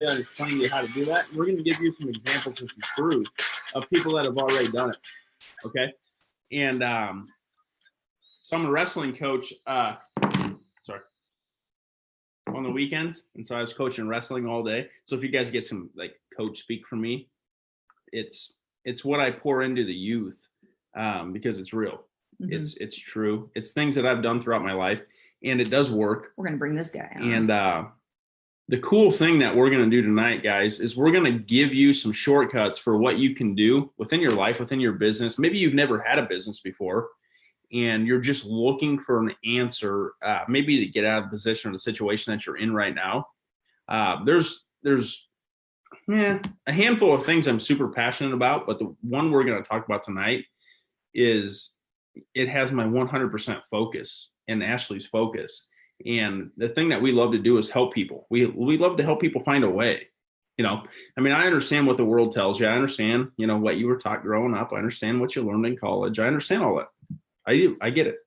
explain to you how to do that. We're going to give you some examples and some proof of people that have already done it. Okay. And so I'm a wrestling coach, on the weekends. And so I was coaching wrestling all day. So if you guys get some like coach speak from me, it's what I pour into the youth, because it's real. Mm-hmm. It's true. It's things that I've done throughout my life, and it does work. We're going to bring this guy on. And the cool thing that we're going to do tonight, guys, is we're going to give you some shortcuts for what you can do within your life, within your business. Maybe you've never had a business before, and you're just looking for an answer, maybe to get out of the position or the situation that you're in right now. There's a handful of things I'm super passionate about, but the one we're going to talk about tonight is it has my 100% focus and Ashley's focus. And the thing that we love to do is help people. We love to help people find a way. I mean, I understand what the world tells you. I understand, what you were taught growing up. I understand what you learned in college. I understand all that. I do. I get it.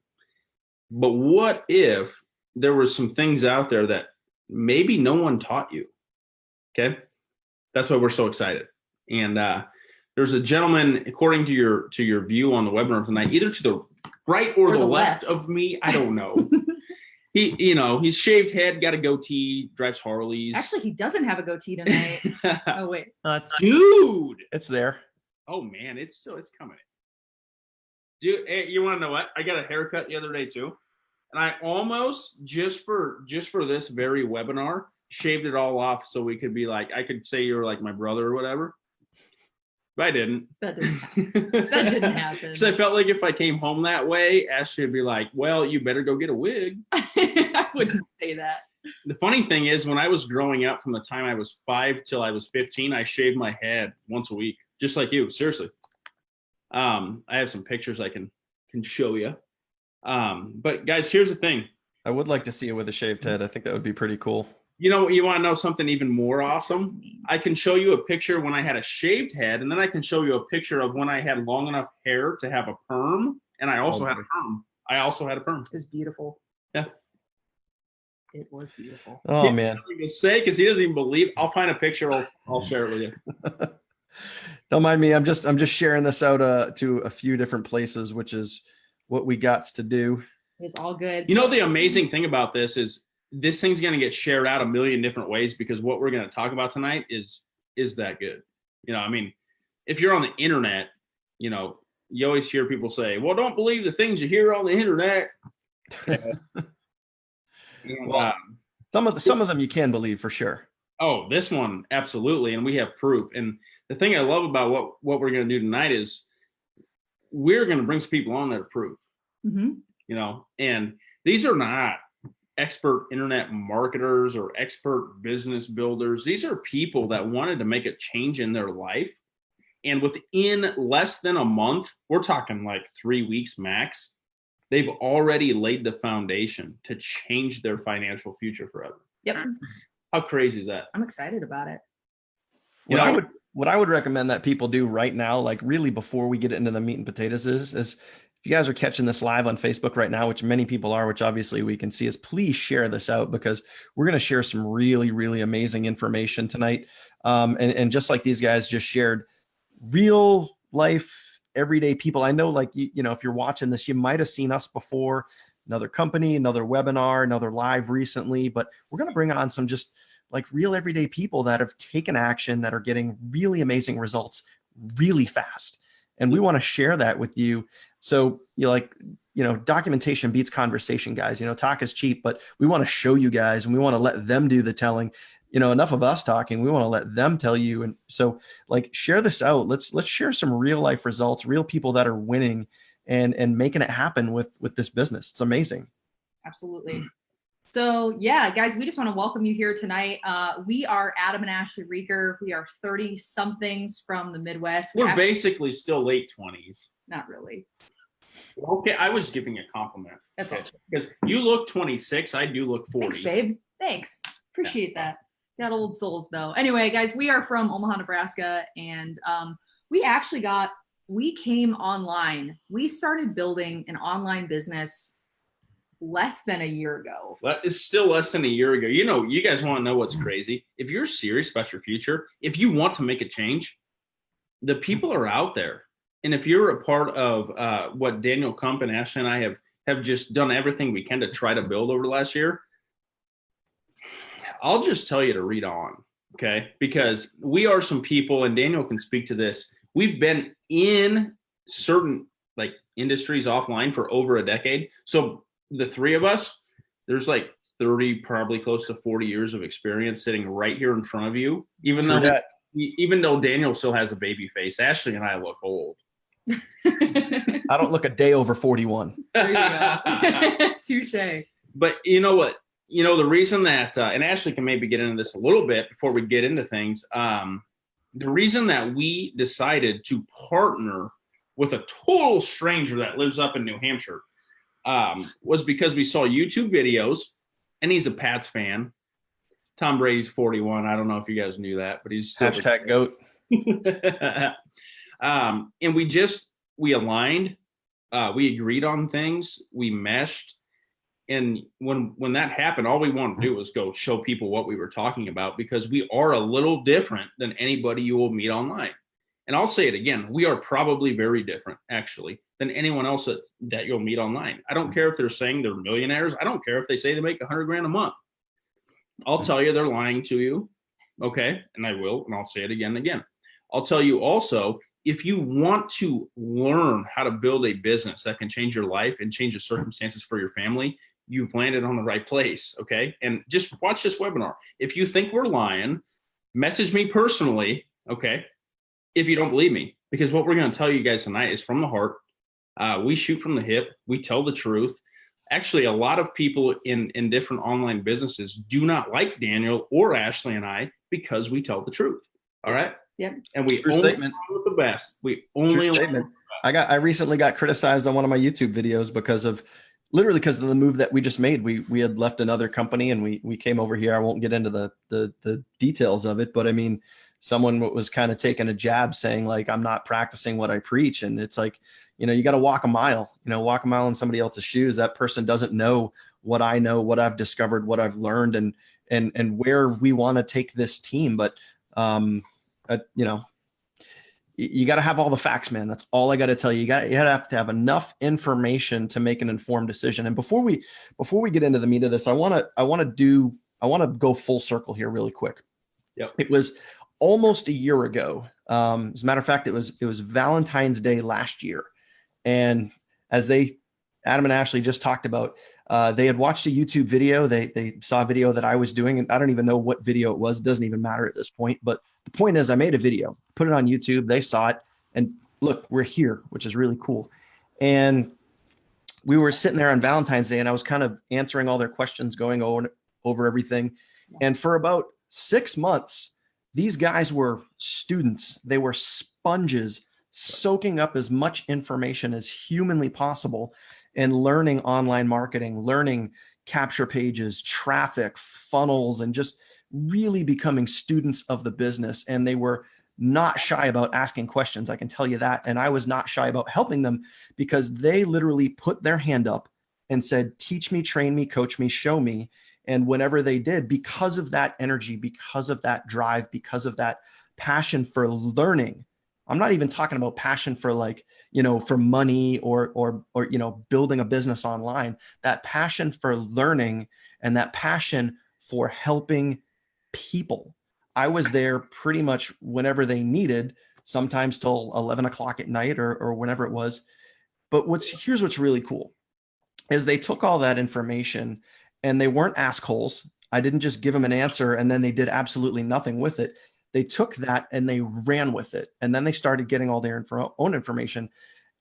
But what if there were some things out there that maybe no one taught you? Okay. That's why we're so excited. And there's a gentleman, according to your view on the webinar tonight, either to the right or the left of me. I don't know. He's shaved head, got a goatee, drives Harleys. Actually, he doesn't have a goatee tonight. Oh wait, dude, it's there. Oh man, it's coming. Dude, hey, you want to know what? I got a haircut the other day too, and I almost just for this very webinar shaved it all off so we could be like, I could say you're like my brother or whatever. But I didn't. That didn't happen. Because I felt like if I came home that way, Ashley would be like, well, you better go get a wig. I wouldn't say that. The funny thing is, when I was growing up, from the time I was 5 till I was 15, I shaved my head once a week, just like you. Seriously. I have some pictures I can show you. But guys, here's the thing. I would like to see it with a shaved head. I think that would be pretty cool. You want to know something even more awesome? I can show you a picture when I had a shaved head, and then I can show you a picture of when I had long enough hair to have a perm, and I also had a perm. It was beautiful. Yeah. It was beautiful. Oh, man. To say, because he doesn't even believe. I'll find a picture. I'll share it with you. Don't mind me. I'm just sharing this out to a few different places, which is what we got to do. It's all good. The amazing thing about this is this thing's going to get shared out a million different ways, because what we're going to talk about tonight is that good. If you're on the internet, you always hear people say, well, don't believe the things you hear on the internet. Well, some of them you can believe for sure. Oh, this one, absolutely. And we have proof. And the thing I love about what we're going to do tonight is we're going to bring some people on that are proof. Mm-hmm. And these are not expert internet marketers or expert business builders. These are people that wanted to make a change in their life. And within less than a month, we're talking like 3 weeks max, they've already laid the foundation to change their financial future forever. Yep. How crazy is that? I'm excited about it. What I would recommend that people do right now, like really before we get into the meat and potatoes, is if you guys are catching this live on Facebook right now, which many people are, which obviously we can see, is please share this out, because we're going to share some really, really amazing information tonight. And just like these guys just shared, real life, everyday people. I know, like, if you're watching this, you might have seen us before, another company, another webinar, another live recently, but we're going to bring on some just like real everyday people that have taken action, that are getting really amazing results really fast. And we want to share that with you. So documentation beats conversation, guys. Talk is cheap, but we want to show you guys, and we want to let them do the telling. Enough of us talking, we want to let them tell you. And so, like, share this out. Let's share some real life results, real people that are winning and making it happen with this business. It's amazing. Absolutely. So yeah, guys, we just want to welcome you here tonight. We are Adam and Ashley Rieger. We are 30 somethings from the Midwest. We're basically still late 20s. Not really. Okay, I was giving a compliment. That's all. Because you look 26, I do look 40. Thanks, babe. Thanks. Appreciate that. Got old souls though. Anyway, guys, we are from Omaha, Nebraska, and we came online. We started building an online business less than a year ago. It's still less than a year ago. You know, you guys want to know what's crazy? If you're serious about your future, if you want to make a change, the people are out there. And if you're a part of what Daniel Kump and Ashley and I have just done everything we can to try to build over the last year, I'll just tell you to read on, okay? Because we are some people, and Daniel can speak to this. We've been in certain like industries offline for over a decade. So the three of us, there's like 30, probably close to 40 years of experience sitting right here in front of you. Even though Daniel still has a baby face, Ashley and I look old. I don't look a day over 41. There you go. Touche. But you know what? You know, the reason that, and Ashley can maybe get into this a little bit before we get into things. The reason that we decided to partner with a total stranger that lives up in New Hampshire was because we saw YouTube videos, and he's a Pats fan. Tom Brady's 41. I don't know if you guys knew that, but he's still Hashtag GOAT. And we aligned, we agreed on things, we meshed. And when that happened, all we wanted to do was go show people what we were talking about, because we are a little different than anybody you will meet online. And I'll say it again, we are probably very different, actually, than anyone else that you'll meet online. I don't care if they're saying they're millionaires. I don't care if they say they make $100,000 a month. I'll tell you they're lying to you, okay? And I will, and I'll say it again and again. I'll tell you also, if you want to learn how to build a business that can change your life and change the circumstances for your family, you've landed on the right place, okay? And just watch this webinar. If you think we're lying, message me personally, okay, if you don't believe me, because what we're going to tell you guys tonight is from the heart. We shoot from the hip. We tell the truth. Actually, a lot of people in different online businesses do not like Daniel or Ashley and I because we tell the truth, all right? Yep. And we True only statement. with the best. We only Statement. I recently got criticized on one of my YouTube videos because of the move that we just made. We had left another company and we came over here. I won't get into the details of it, but I mean, someone was kind of taking a jab saying like, I'm not practicing what I preach. And it's like, you know, you got to walk a mile in somebody else's shoes. That person doesn't know what I know, what I've discovered, what I've learned, and where we want to take this team. But, you know, you got to have all the facts, man. That's all I got to tell you. You have to have enough information to make an informed decision. And before we get into the meat of this, I want to go full circle here really quick. Yep. It was almost a year ago. As a matter of fact, it was Valentine's Day last year. And as Adam and Ashley just talked about, they had watched a YouTube video. They saw a video that I was doing, and I don't even know what video it was. It doesn't even matter at this point. But the point is, I made a video, put it on YouTube. They saw it, and look, we're here, which is really cool. And we were sitting there on Valentine's Day, and I was kind of answering all their questions, going over everything. And for about 6 months, these guys were students. They were sponges, soaking up as much information as humanly possible and learning online marketing, learning capture pages, traffic, funnels, and just really becoming students of the business. And they were not shy about asking questions, I can tell you that. And I was not shy about helping them because they literally put their hand up and said, teach me, train me, coach me, show me. And whenever they did, because of that energy, because of that drive, because of that passion for learning, I'm not even talking about passion for like, you know, for money or, you know, building a business online, that passion for learning and that passion for helping people. I was there pretty much whenever they needed, sometimes till 11 o'clock at night or whenever it was. But here's what's really cool is they took all that information and they weren't assholes. I didn't just give them an answer and then they did absolutely nothing with it. They took that and they ran with it. And then they started getting all their own information.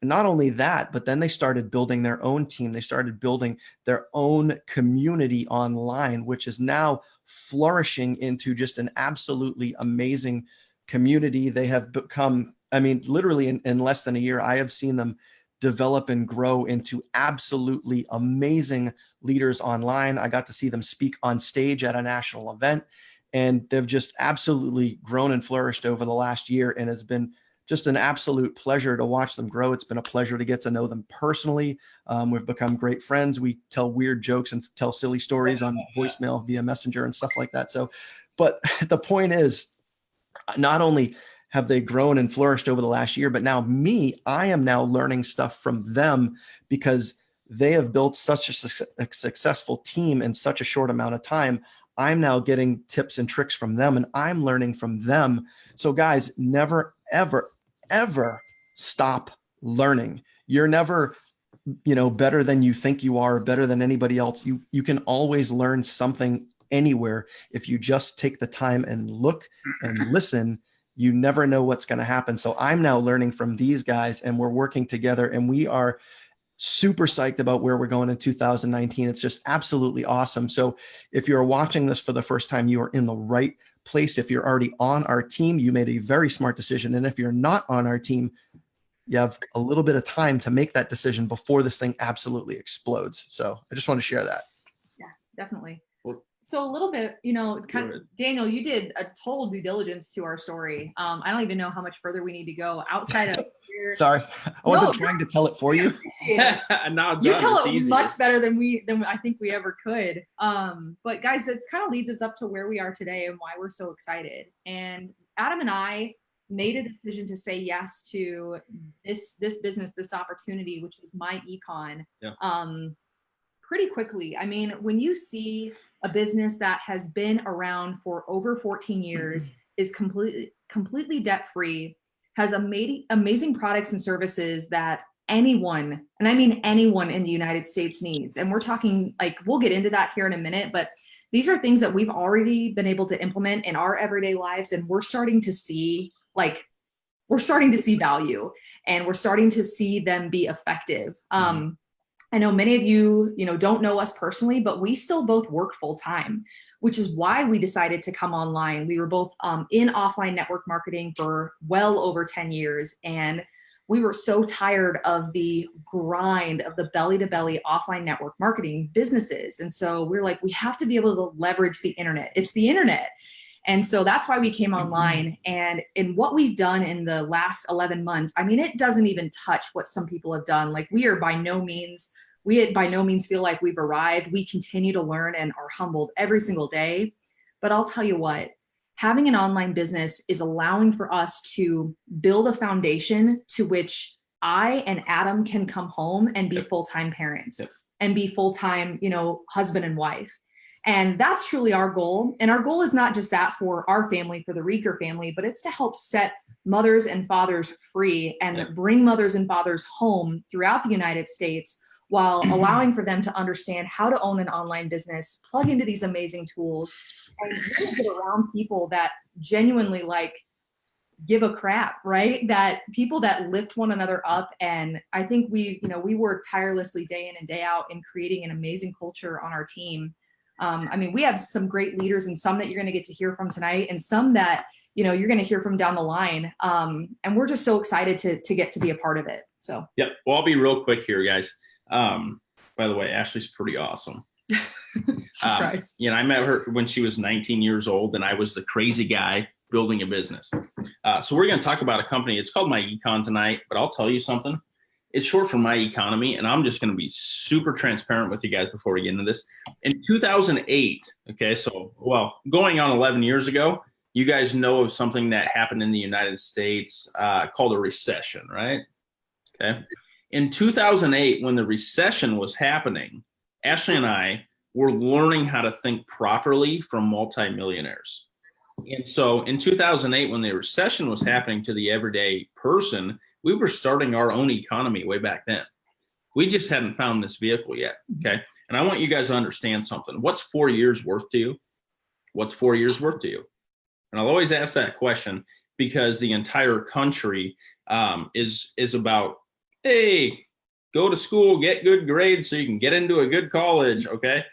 And not only that, but then they started building their own team. They started building their own community online, which is now flourishing into just an absolutely amazing community. They have become, I mean, literally in less than a year, I have seen them develop and grow into absolutely amazing leaders online. I got to see them speak on stage at a national event, and they've just absolutely grown and flourished over the last year. And it's been just an absolute pleasure to watch them grow. It's been a pleasure to get to know them personally. We've become great friends. We tell weird jokes and tell silly stories on voicemail via Messenger and stuff like that. So, but the point is, not only have they grown and flourished over the last year, but now I am now learning stuff from them because they have built such a successful team in such a short amount of time. I'm now getting tips and tricks from them, and I'm learning from them. So guys, never, ever, ever stop learning. You're never, better than you think you are, better than anybody else. You can always learn something anywhere if you just take the time and look and listen. You never know what's going to happen. So I'm now learning from these guys, and we're working together, and we are super psyched about where we're going in 2019. It's just absolutely awesome. So if you're watching this for the first time, you are in the right place. If you're already on our team, you made a very smart decision. And if you're not on our team, you have a little bit of time to make that decision before this thing absolutely explodes. So I just want to share that. Yeah, definitely. So a little bit, Daniel, you did a total due diligence to our story. I don't even know how much further we need to go outside of here. Sorry, I wasn't trying to tell it for you. No, you tell it much better than I think we ever could. But guys, it kind of leads us up to where we are today and why we're so excited. And Adam and I made a decision to say yes to this business, this opportunity, which is myEcon. Yeah. Pretty quickly. I mean, when you see a business that has been around for over 14 years, is completely debt-free, has amazing products and services that anyone, and I mean anyone in the United States needs. And we're talking, like, we'll get into that here in a minute, but these are things that we've already been able to implement in our everyday lives. And we're starting to see value, and we're starting to see them be effective. I know many of you, don't know us personally, but we still both work full time, which is why we decided to come online. We were both in offline network marketing for well over 10 years. And we were so tired of the grind of the belly to belly offline network marketing businesses. And so we're like, we have to be able to leverage the internet. It's the internet. And so that's why we came online. And in what we've done in the last 11 months, I mean, it doesn't even touch what some people have done. Like, we by no means feel like we've arrived. We continue to learn and are humbled every single day. But I'll tell you what, having an online business is allowing for us to build a foundation to which I and Adam can come home and be full-time parents and be full-time, husband and wife. And that's truly our goal. And our goal is not just that for our family, for the Rieger family, but it's to help set mothers and fathers free and bring mothers and fathers home throughout the United States, while allowing for them to understand how to own an online business, plug into these amazing tools, and really get around people that genuinely give a crap, right? That people that lift one another up. And I think we work tirelessly day in and day out in creating an amazing culture on our team. I mean, we have some great leaders, and some that you're going to get to hear from tonight, and some that, you're going to hear from down the line. And we're just so excited to get to be a part of it. So, yep. Well, I'll be real quick here, guys. By the way, Ashley's pretty awesome. I met her when she was 19 years old, and I was the crazy guy building a business. So we're going to talk about a company. It's called myEcon tonight, but I'll tell you something. It's short for My Economy, and I'm just going to be super transparent with you guys before we get into this. In 2008, going on 11 years ago, you guys know of something that happened in the United States called a recession, right? Okay. In 2008, when the recession was happening, Ashley and I were learning how to think properly from multimillionaires. And so in 2008, when the recession was happening to the everyday person, we were starting our own economy way back then. We just hadn't found this vehicle yet, okay? And I want you guys to understand something. What's 4 years worth to you? What's 4 years worth to you? And I'll always ask that question because the entire country is about, hey, go to school, get good grades so you can get into a good college, okay?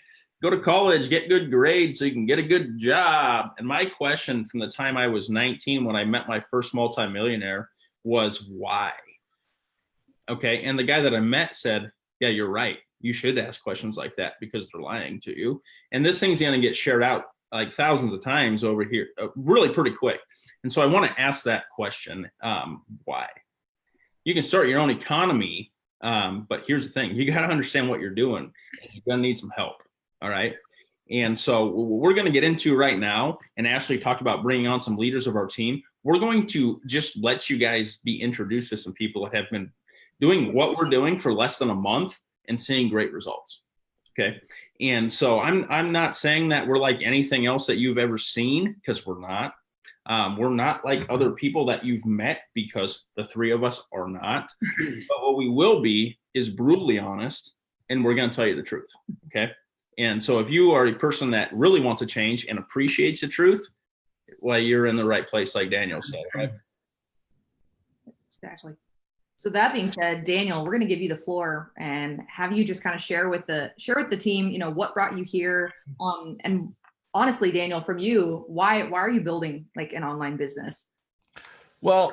Go to college, get good grades so you can get a good job. And my question from the time I was 19 when I met my first multimillionaire was why? Okay, and the guy that I met said, yeah, you're right. You should ask questions like that because they're lying to you. And this thing's going to get shared out like thousands of times over here, really pretty quick. And so I want to ask that question, why? You can start your own economy, but here's the thing. You got to understand what you're doing. You're going to need some help, all right? And so we're going to get into right now, and Ashley talked about bringing on some leaders of our team. We're going to just let you guys be introduced to some people that have been doing what we're doing for less than a month and seeing great results. Okay. And so I'm not saying that we're like anything else that you've ever seen, because we're not. We're not like other people that you've met, because the three of us are not. But what we will be is brutally honest, and we're going to tell you the truth. Okay. And so if you are a person that really wants to change and appreciates the truth, well, you're in the right place, like Daniel said, right? Exactly. So that being said, Daniel, we're going to give you the floor and have you just kind of share with the team, you know, what brought you here. And honestly, Daniel, from you, why are you building like an online business? Well,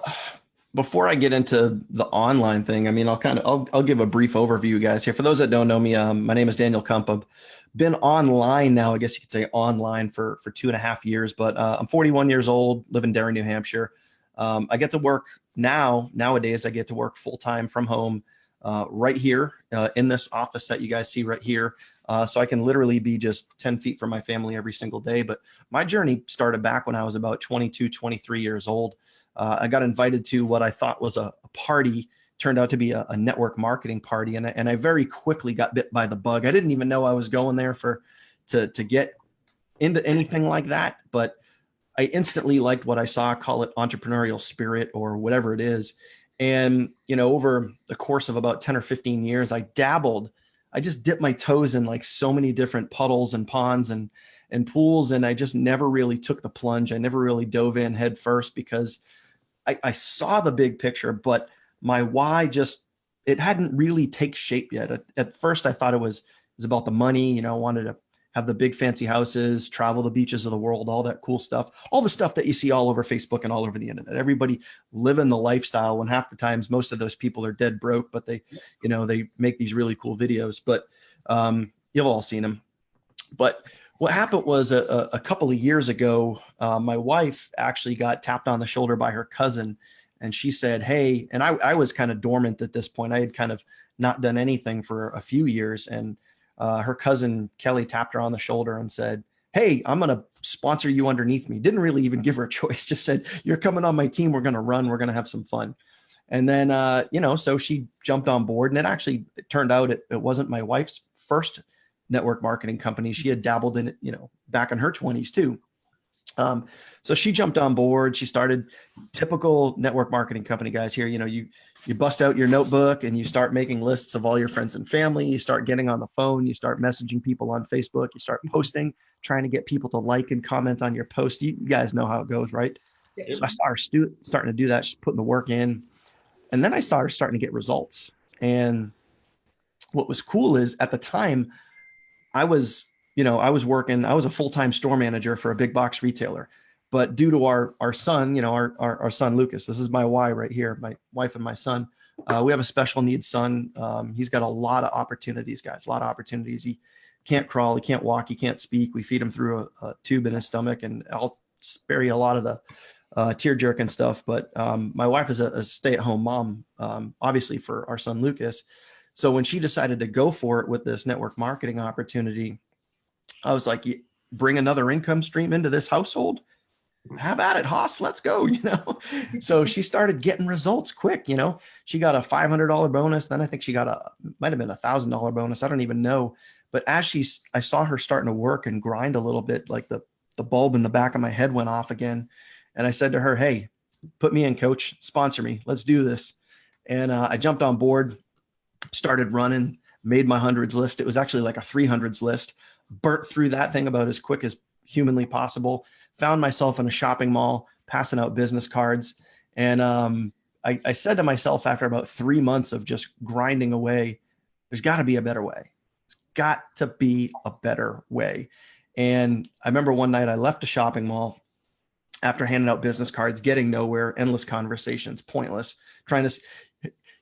before I get into the online thing, I mean, I'll give a brief overview, guys, here. For those that don't know me, my name is Daniel Kump. I've been online now, I guess you could say online for 2.5 years, but I'm 41 years old, live in Derry, New Hampshire. I get to work nowadays, I get to work full-time from home, right here in this office that you guys see right here. So I can literally be just 10 feet from my family every single day. But my journey started back when I was about 22, 23 years old. I got invited to what I thought was a party, turned out to be a network marketing party. And I very quickly got bit by the bug. I didn't even know I was going there to get into anything like that. But I instantly liked what I saw, call it entrepreneurial spirit or whatever it is. And, you know, over the course of about 10 or 15 years, I just dipped my toes in like so many different puddles and ponds and pools. And I just never really took the plunge. I never really dove in head first, because I saw the big picture, but my why it hadn't really take shape yet. At first I thought it was about the money, you know, I wanted to have the big fancy houses, travel the beaches of the world, all that cool stuff, all the stuff that you see all over Facebook and all over the internet. Everybody living the lifestyle, when half the times most of those people are dead broke, but they make these really cool videos. But you've all seen them. But what happened was a couple of years ago, my wife actually got tapped on the shoulder by her cousin, and she said, hey, and I was kind of dormant at this point. I had kind of not done anything for a few years. And her cousin Kelly tapped her on the shoulder and said, hey, I'm going to sponsor you underneath me. Didn't really even give her a choice. Just said, you're coming on my team. We're going to run. We're going to have some fun. And then, so she jumped on board, and it turned out it wasn't my wife's first network marketing company. She had dabbled in it, back in her 20s too. So she jumped on board. She started typical network marketing company guys here. You bust out your notebook and you start making lists of all your friends and family. You start getting on the phone. You start messaging people on Facebook. You start posting, trying to get people to like and comment on your post. You guys know how it goes, right? Yeah. So I started starting to do that, just putting the work in. And then I started starting to get results. And what was cool is at the time I was working, I was a full-time store manager for a big box retailer, but due to our son, our son, Lucas, this is my why right here, my wife and my son, we have a special needs son. He's got a lot of opportunities, guys, a lot of opportunities. He can't crawl, he can't walk, he can't speak. We feed him through a tube in his stomach, and I'll spare you a lot of the tear jerking stuff. But my wife is a stay-at-home mom, obviously for our son, Lucas. So when she decided to go for it with this network marketing opportunity, I was like, bring another income stream into this household. How about it, Haas? Let's go, So she started getting results quick, She got a $500 bonus. Then I think she got might have been $1,000 bonus. I don't even know. But as I saw her starting to work and grind a little bit, like the bulb in the back of my head went off again. And I said to her, hey, put me in, coach, sponsor me. Let's do this. And I jumped on board, started running, made my hundreds list. It was actually like a 300s list. Burnt through that thing about as quick as humanly possible. Found myself in a shopping mall, passing out business cards. And I said to myself after about 3 months of just grinding away, there's got to be a better way. There's got to be a better way. And I remember one night I left a shopping mall after handing out business cards, getting nowhere, endless conversations, pointless,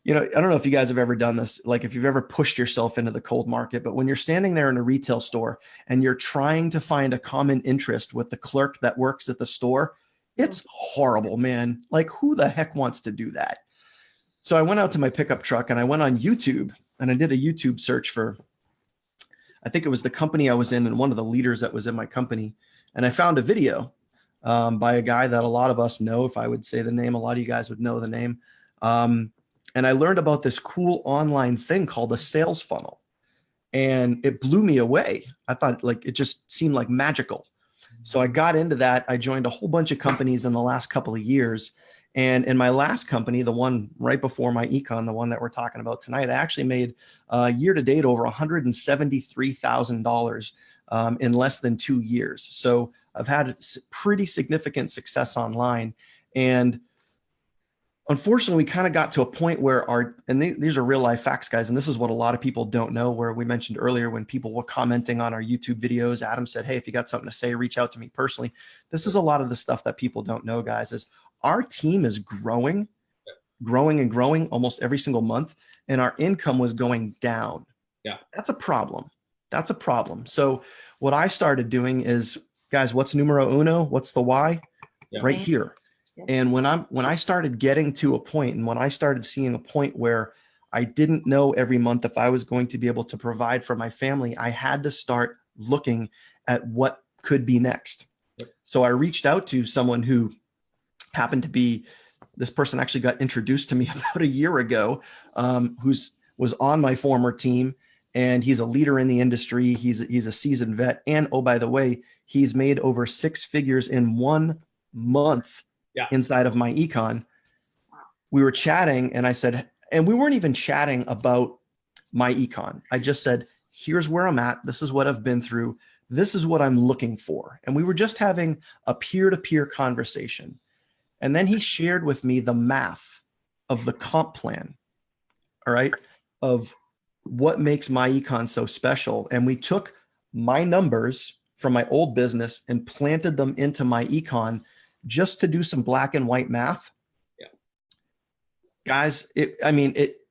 you know, I don't know if you guys have ever done this, like if you've ever pushed yourself into the cold market, but when you're standing there in a retail store and you're trying to find a common interest with the clerk that works at the store, it's horrible, man. Like, who the heck wants to do that? So I went out to my pickup truck and I went on YouTube and I did a YouTube search for, I think it was the company I was in and one of the leaders that was in my company. And I found a video by a guy that a lot of us know. If I would say the name, a lot of you guys would know the name. And I learned about this cool online thing called a sales funnel. And it blew me away. I thought, like, it just seemed like magical. So I got into that. I joined a whole bunch of companies in the last couple of years. And in my last company, the one right before myEcon, the one that we're talking about tonight, I actually made year to date over $173,000 in less than 2 years. So I've had pretty significant success online. And unfortunately, we kind of got to a point where these are real life facts, guys. And this is what a lot of people don't know, where we mentioned earlier when people were commenting on our YouTube videos, Adam said, hey, if you got something to say, reach out to me personally. This is a lot of the stuff that people don't know, guys, is our team is growing almost every single month. And our income was going down. Yeah. That's a problem. That's a problem. So what I started doing is, guys, what's numero uno? What's the why? Yeah. Right here. And when I started getting to a point and when I started seeing a point where I didn't know every month if I was going to be able to provide for my family, I had to start looking at what could be next. So I reached out to someone who happened to be, this person actually got introduced to me about a year ago, was on my former team, and he's a leader in the industry. He's a seasoned vet. And oh, by the way, he's made over 6 figures in 1 month. Yeah. Inside of myEcon. We were chatting and I said, and we weren't even chatting about myEcon. I just said, here's where I'm at. This is what I've been through. This is what I'm looking for. And we were just having a peer-to-peer conversation. And then he shared with me the math of the comp plan, all right, of what makes myEcon so special. And we took my numbers from my old business and planted them into myEcon just to do some black and white math. Yeah. Guys,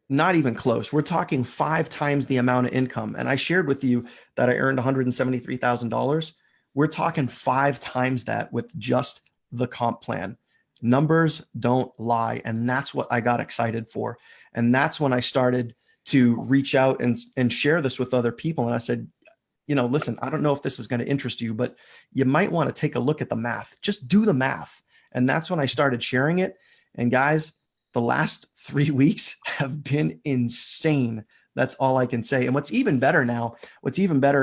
not even close. We're talking 5 times the amount of income. And I shared with you that I earned $173,000. We're talking 5 times that with just the comp plan. Numbers don't lie. And that's what I got excited for. And that's when I started to reach out and share this with other people. And I said, you know, listen, I don't know if this is going to interest you, but you might want to take a look at the math. Just do the math. And that's when I started sharing it. And guys, the last 3 weeks have been insane. That's all I can say. And what's even better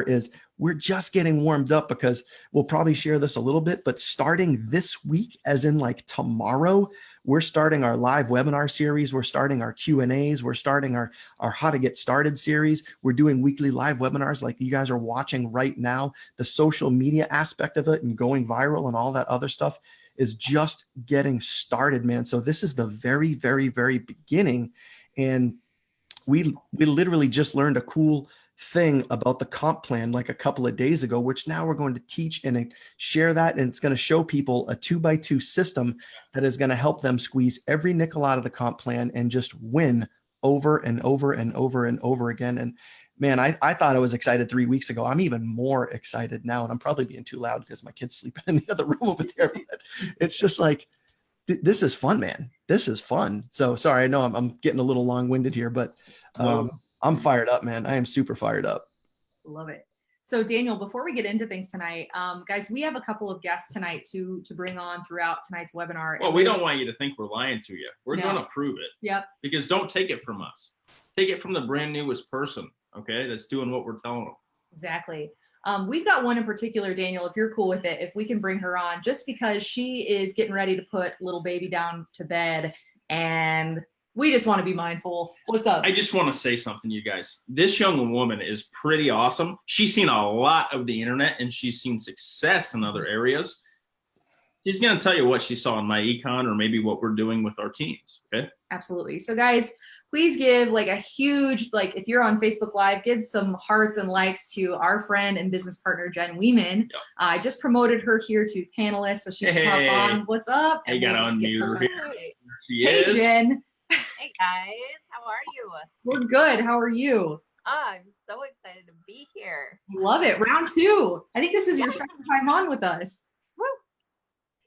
is we're just getting warmed up, because we'll probably share this a little bit, but starting this week, as in like tomorrow, we're starting our live webinar series. We're starting our Q&As. We're starting our how to get started series. We're doing weekly live webinars like you guys are watching right now. The social media aspect of it and going viral and all that other stuff is just getting started, man. So this is the very, very, very beginning. And we literally just learned a cool thing about the comp plan like a couple of days ago, which now we're going to teach and share that. And it's going to show people a 2x2 system that is going to help them squeeze every nickel out of the comp plan and just win over and over and over and over again. And man, I thought I was excited 3 weeks ago. I'm even more excited now. And I'm probably being too loud because my kid's sleeping in the other room over there. But it's just like, this is fun, man. This is fun. So sorry, I know I'm getting a little long-winded here, but I'm fired up, man. I am super fired up. Love it. So Daniel, before we get into things tonight, guys, we have a couple of guests tonight to bring on throughout tonight's webinar. Well, we don't want you to think we're lying to you. We're going to prove it. Yep. Because don't take it from us. Take it from the brand newest person, okay, that's doing what we're telling them. Exactly. We've got one in particular, Daniel, if you're cool with it, if we can bring her on, just because she is getting ready to put little baby down to bed, and we just want to be mindful. What's up? I just want to say something, you guys. This young woman is pretty awesome. She's seen a lot of the internet, and she's seen success in other areas. She's going to tell you what she saw in myEcon, or maybe what we're doing with our teams, okay? Absolutely. So guys, please give like a huge, if you're on Facebook Live, give some hearts and likes to our friend and business partner, Jen Weeman. Yep. I just promoted her here to panelist, so she should hop on. What's up? I got to unmute her here. Hey, Jen. Hey guys, how are you? We're good. How are you? I'm so excited to be here. Love it. Round 2. I think this is your second time on with us. Woo.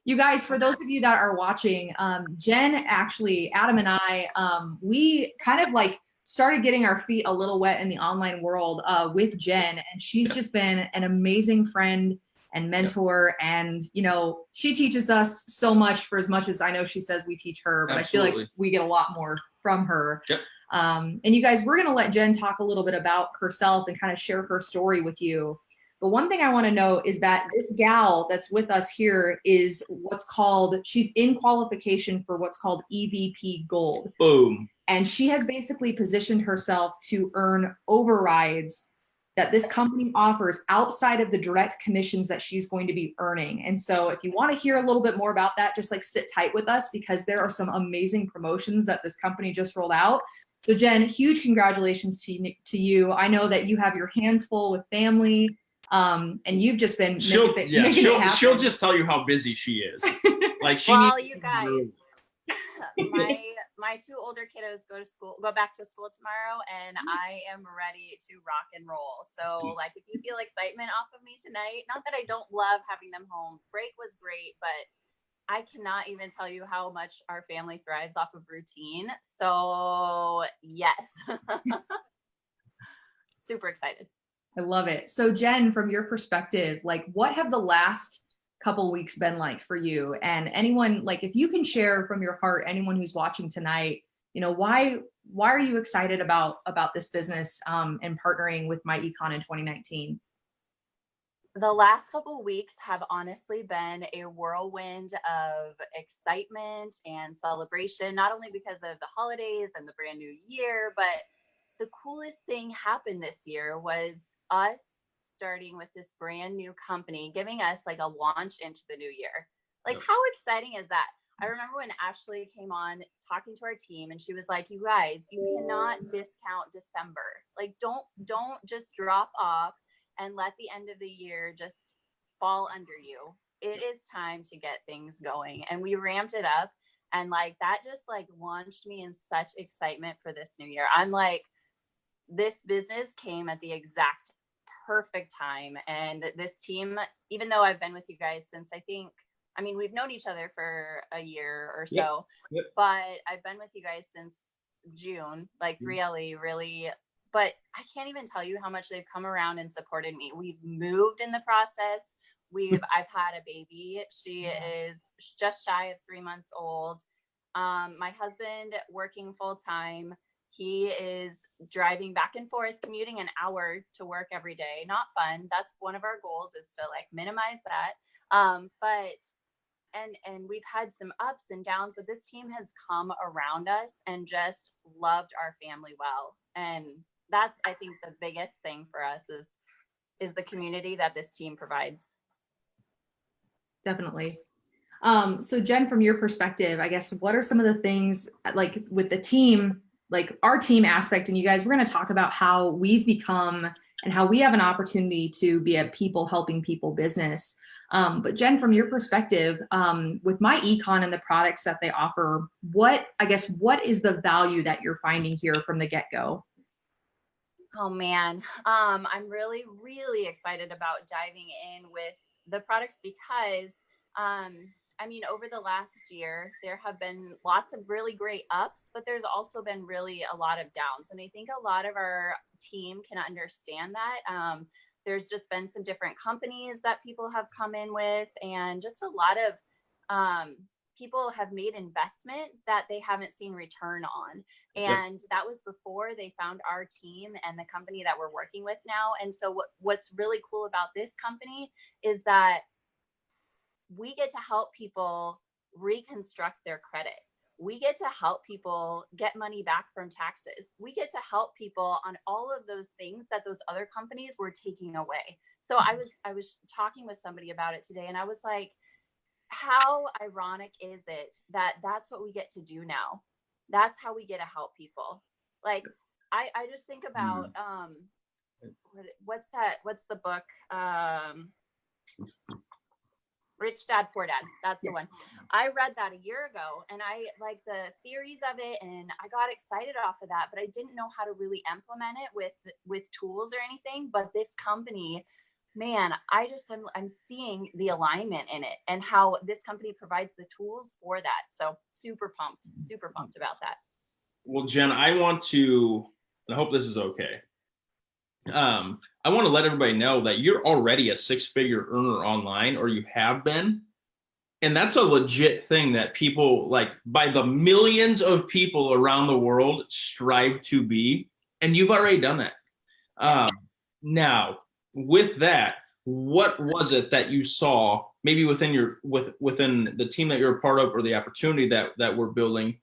You guys, for those of you that are watching, Jen, actually, Adam and I, we kind of like started getting our feet a little wet in the online world with Jen, and she's just been an amazing friend and mentor. And, you know, she teaches us so much for as much as I know she says we teach her, but Absolutely. I feel like we get a lot more from her. Yep. And you guys, we're going to let Jen talk a little bit about herself and kind of share her story with you. But one thing I want to know is that this gal that's with us here is what's called, she's in qualification for what's called EVP Gold. Boom. And she has basically positioned herself to earn overrides that this company offers outside of the direct commissions that she's going to be earning. And so if you want to hear a little bit more about that, just like sit tight with us, because there are some amazing promotions that this company just rolled out. So Jen, huge congratulations to you. I know that you have your hands full with family, and you've just been making it happen. She'll just tell you how busy she is. Like she well, you guys, my 2 older kiddos go back to school tomorrow, and I am ready to rock and roll. So like, if you feel excitement off of me tonight, not that I don't love having them home, break was great, but I cannot even tell you how much our family thrives off of routine. So yes, super excited. I love it. So Jen, from your perspective, like what have the last couple weeks been like for you? And anyone, like if you can share from your heart, anyone who's watching tonight, you know, why are you excited about this business and partnering with myEcon in 2019? The last couple of weeks have honestly been a whirlwind of excitement and celebration, not only because of the holidays and the brand new year, but the coolest thing happened this year was us starting with this brand new company, giving us like a launch into the new year. Like, how exciting is that? I remember when Ashley came on talking to our team, and she was like, you guys, you cannot discount December. Like, don't just drop off and let the end of the year just fall under you. It is time to get things going. And we ramped it up, and like that just like launched me in such excitement for this new year. I'm like, this business came at the exact perfect time. And this team, even though I've been with you guys since we've known each other for a year or so, but I've been with you guys since June, like 3LE really, but I can't even tell you how much they've come around and supported me. We've moved in the process. I've had a baby. She is just shy of 3 months old. My husband working full time. He is driving back and forth, commuting an hour to work every day. Not fun. That's one of our goals, is to like minimize that. And we've had some ups and downs, but this team has come around us and just loved our family well. And that's, I think, the biggest thing for us is the community that this team provides. Definitely. So Jen, from your perspective, I guess, what are some of the things like with the team, like our team aspect, and you guys, we're going to talk about how we've become and how we have an opportunity to be a people helping people business. But Jen, from your perspective, with myEcon and the products that they offer, what is the value that you're finding here from the get-go? Oh man, I'm really, really excited about diving in with the products because, over the last year, there have been lots of really great ups, but there's also been really a lot of downs. And I think a lot of our team can understand that. There's just been some different companies that people have come in with, and just a lot of people have made investment that they haven't seen return on. And that was before they found our team and the company that we're working with now. And so what's really cool about this company is that we get to help people reconstruct their credit. We get to help people get money back from taxes. We get to help people on all of those things that those other companies were taking away. So I was talking with somebody about it today, and I was like, how ironic is it that that's what we get to do now? That's how we get to help people. Like, I just think about, what's the book? Rich Dad, Poor Dad. That's the one. I read that a year ago, and I like the theories of it, and I got excited off of that, but I didn't know how to really implement it with tools or anything. But this company, man, I'm seeing the alignment in it and how this company provides the tools for that. So super pumped about that. Well, Jen, I hope this is okay. I want to let everybody know that you're already a 6-figure earner online, or you have been. And that's a legit thing that people, like, by the millions of people around the world, strive to be. And you've already done that. Now, with that, what was it that you saw maybe within within the team that you're a part of, or the opportunity that we're building?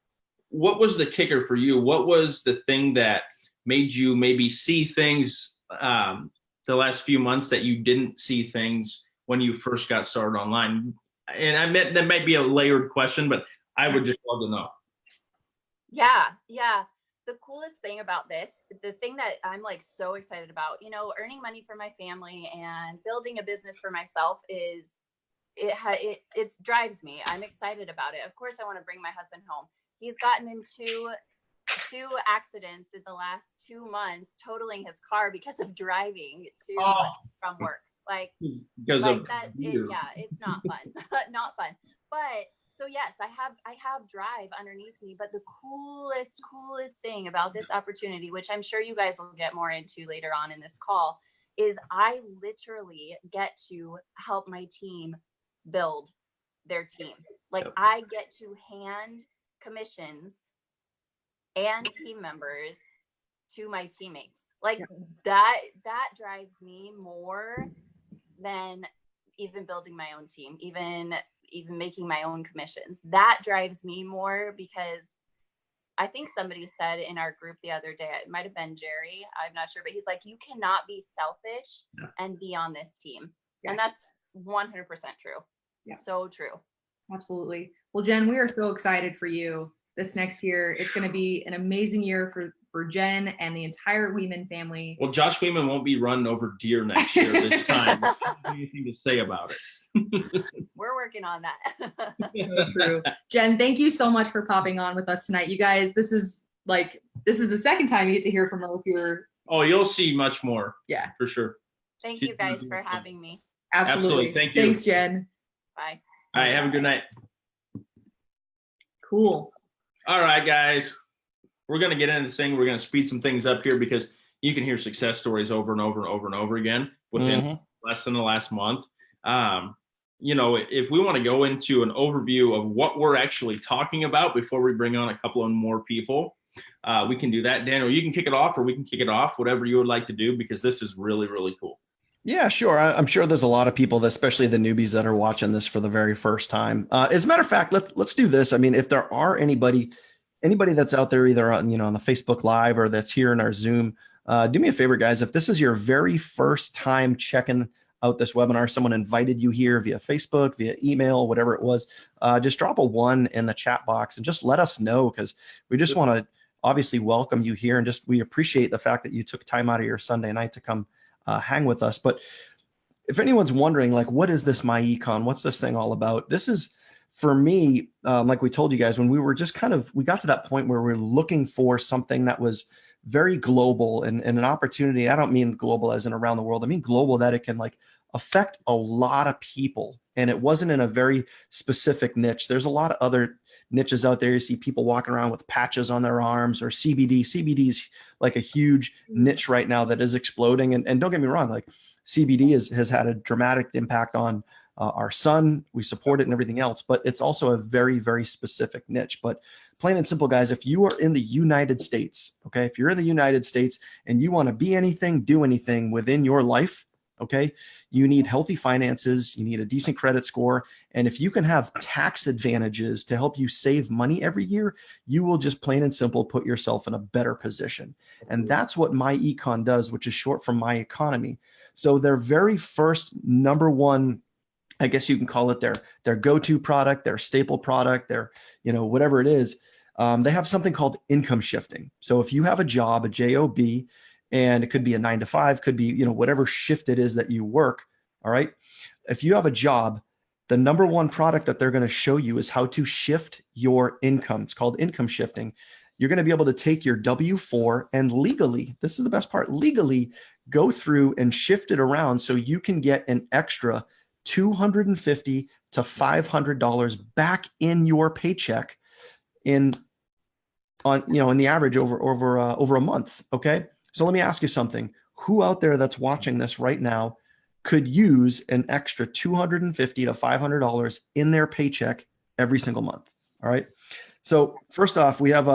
What was the kicker for you? What was the thing that made you maybe see things the last few months that you didn't see things when you first got started online? And I meant that might be a layered question, but I would just love to know. Yeah. The coolest thing about this, the thing that I'm like so excited about, earning money for my family and building a business for myself it drives me. I'm excited about it. Of course, I want to bring my husband home. He's gotten into two accidents in the last 2 months, totaling his car because of driving from work. Like, because like of that, it's not fun, not fun. But so yes, I have drive underneath me. But the coolest thing about this opportunity, which I'm sure you guys will get more into later on in this call, is I literally get to help my team build their team. Like, I get to hand commissions and team members to my teammates. Like, that drives me more than even building my own team, even making my own commissions. That drives me more, because I think somebody said in our group the other day, it might have been Jerry, I'm not sure, but he's like, you cannot be selfish and be on this team. Yes. And that's 100% true. Yeah. So true. Absolutely. Well, Jen, we are so excited for you this next year. It's going to be an amazing year for Jen and the entire Weeman family. Well, Josh Weeman won't be running over deer next year this time. Anything to say about it? We're working on that. So true. Jen, thank you so much for popping on with us tonight. You guys, this is the second time you get to hear from her. If you're you'll see much more. Yeah, for sure. Thank you guys for having me. Absolutely. Thank you. Thanks, Jen. Bye. All right. Have a good night. Cool. All right, guys. We're going to get into this thing. We're going to speed some things up here, because you can hear success stories over and over and over and over again within less than the last month. If we want to go into an overview of what we're actually talking about before we bring on a couple of more people, we can do that. Daniel, you can kick it off, or we can kick it off, whatever you would like to do, because this is really, really cool. Yeah, sure. I'm sure there's a lot of people, especially the newbies, that are watching this for the very first time. As a matter of fact, let's do this. I mean, if there are anybody that's out there, either on the Facebook Live or that's here in our Zoom, do me a favor, guys. If this is your very first time checking out this webinar, someone invited you here via Facebook, via email, whatever it was, just drop a 1 in the chat box and just let us know, because we just want to obviously welcome you here, and we appreciate the fact that you took time out of your Sunday night to come hang with us. But if anyone's wondering, like, what is this myEcon? What's this thing all about? This is, for me, like we told you guys, when we were just we got to that point where we're looking for something that was very global and an opportunity. I don't mean global as in around the world. I mean global that it can affect a lot of people. And it wasn't in a very specific niche. There's a lot of other niches out there. You see people walking around with patches on their arms, or CBD. CBD is like a huge niche right now that is exploding. And don't get me wrong, CBD has had a dramatic impact on our son. We support it and everything else, but it's also a very, very specific niche. But plain and simple, guys, if you are in the United States, okay, if you're in the United States and you want to be anything, do anything within your life, okay, you need healthy finances, you need a decent credit score. And if you can have tax advantages to help you save money every year, you will just plain and simple put yourself in a better position. And that's what myEcon does, which is short for My Economy. So their very first number one, I guess you can call it their go-to product, their staple product, their, whatever it is, they have something called income shifting. So if you have a job, a job, and it could be a 9 to 5, could be, whatever shift it is that you work. All right. If you have a job, The number one product that they're going to show you is how to shift your income. It's called income shifting. You're going to be able to take your W-4 and legally, this is the best part, legally go through and shift it around so you can get an extra $250 to $500 back in your paycheck in the average over a month. Okay. So let me ask you something. Who out there that's watching this right now could use an extra $250 to $500 in their paycheck every single month? All right. So first off, we have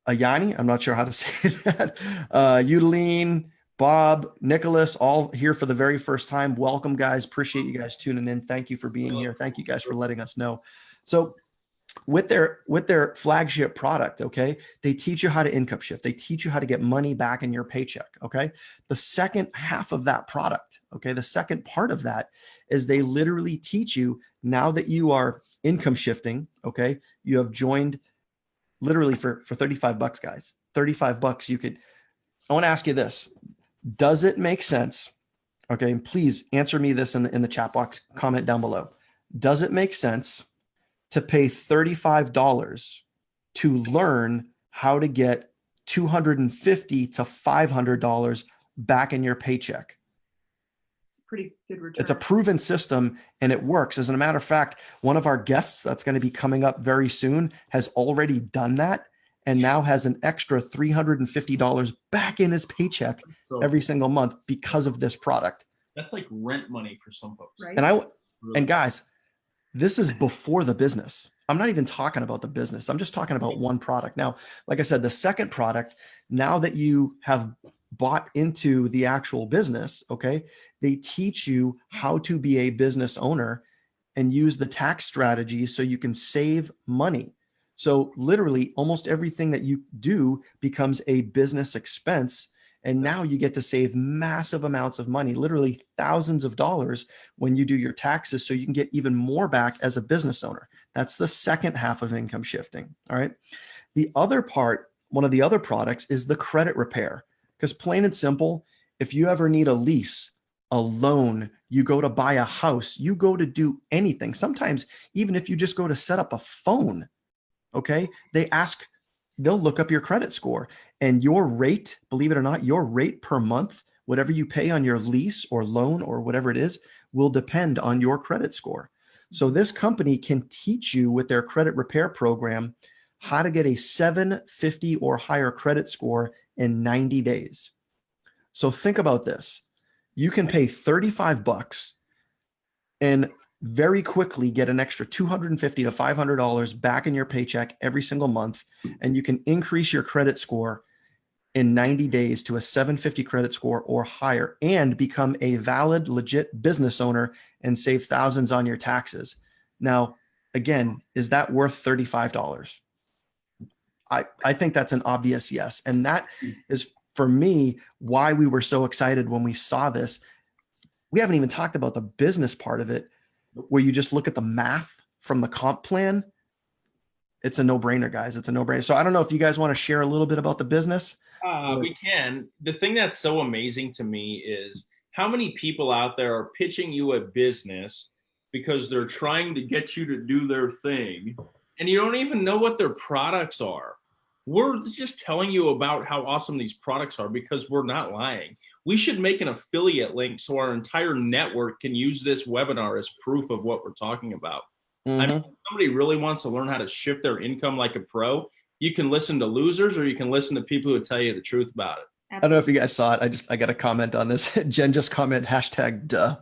Ayani, I'm not sure how to say that, Udeline, Bob, Nicholas, all here for the very first time. Welcome, guys. Appreciate you guys tuning in. Thank you for being here. Thank you guys for letting us know. So with their flagship product, okay, they teach you how to income shift. They teach you how to get money back in your paycheck, okay? The second half of that product, okay, the second part of that is they literally teach you, now that you are income shifting, okay, you have joined literally for $35, guys, $35 you could, I want to ask you this. Does it make sense? Okay, and please answer me this in the chat box, comment down below. Does it make sense to pay $35 to learn how to get $250 to $500 back in your paycheck? It's a pretty good return. It's a proven system and it works. As a matter of fact, one of our guests that's going to be coming up very soon has already done that and now has an extra $350 back in his paycheck every single month because of this product. That's like rent money for some folks. Right. And guys, this is before the business. I'm not even talking about the business. I'm just talking about one product. Now, like I said, the second product, now that you have bought into the actual business, okay, they teach you how to be a business owner and use the tax strategies so you can save money. So literally almost everything that you do becomes a business expense. And now you get to save massive amounts of money, literally thousands of dollars when you do your taxes. So you can get even more back as a business owner. That's the second half of income shifting. All right. The other part, one of the other products is the credit repair. Because plain and simple, if you ever need a lease, a loan, you go to buy a house, you go to do anything. Sometimes even if you just go to set up a phone, okay, they'll look up your credit score and your rate, believe it or not, your rate per month, whatever you pay on your lease or loan or whatever it is, will depend on your credit score. So this company can teach you with their credit repair program how to get a 750 or higher credit score in 90 days. So think about this. You can pay $35 and very quickly get an extra $250 to $500 back in your paycheck every single month. And you can increase your credit score in 90 days to a 750 credit score or higher and become a valid, legit business owner and save thousands on your taxes. Now, again, is that worth $35? I think that's an obvious yes. And that is, for me, why we were so excited when we saw this. We haven't even talked about the business part of it, where you just look at the math from the comp plan. It's a no-brainer, guys. It's a no-brainer. So I don't know if you guys want to share a little bit about the business. We can. The thing that's so amazing to me is how many people out there are pitching you a business because they're trying to get you to do their thing, and you don't even know what their products are. We're just telling you about how awesome these products are because we're not lying. We should make an affiliate link so our entire network can use this webinar as proof of what we're talking about. Mm-hmm. I mean, if somebody really wants to learn how to shift their income like a pro, you can listen to losers or you can listen to people who tell you the truth about it. Absolutely. I don't know if you guys saw it. I got a comment on this. Jen just commented #duh.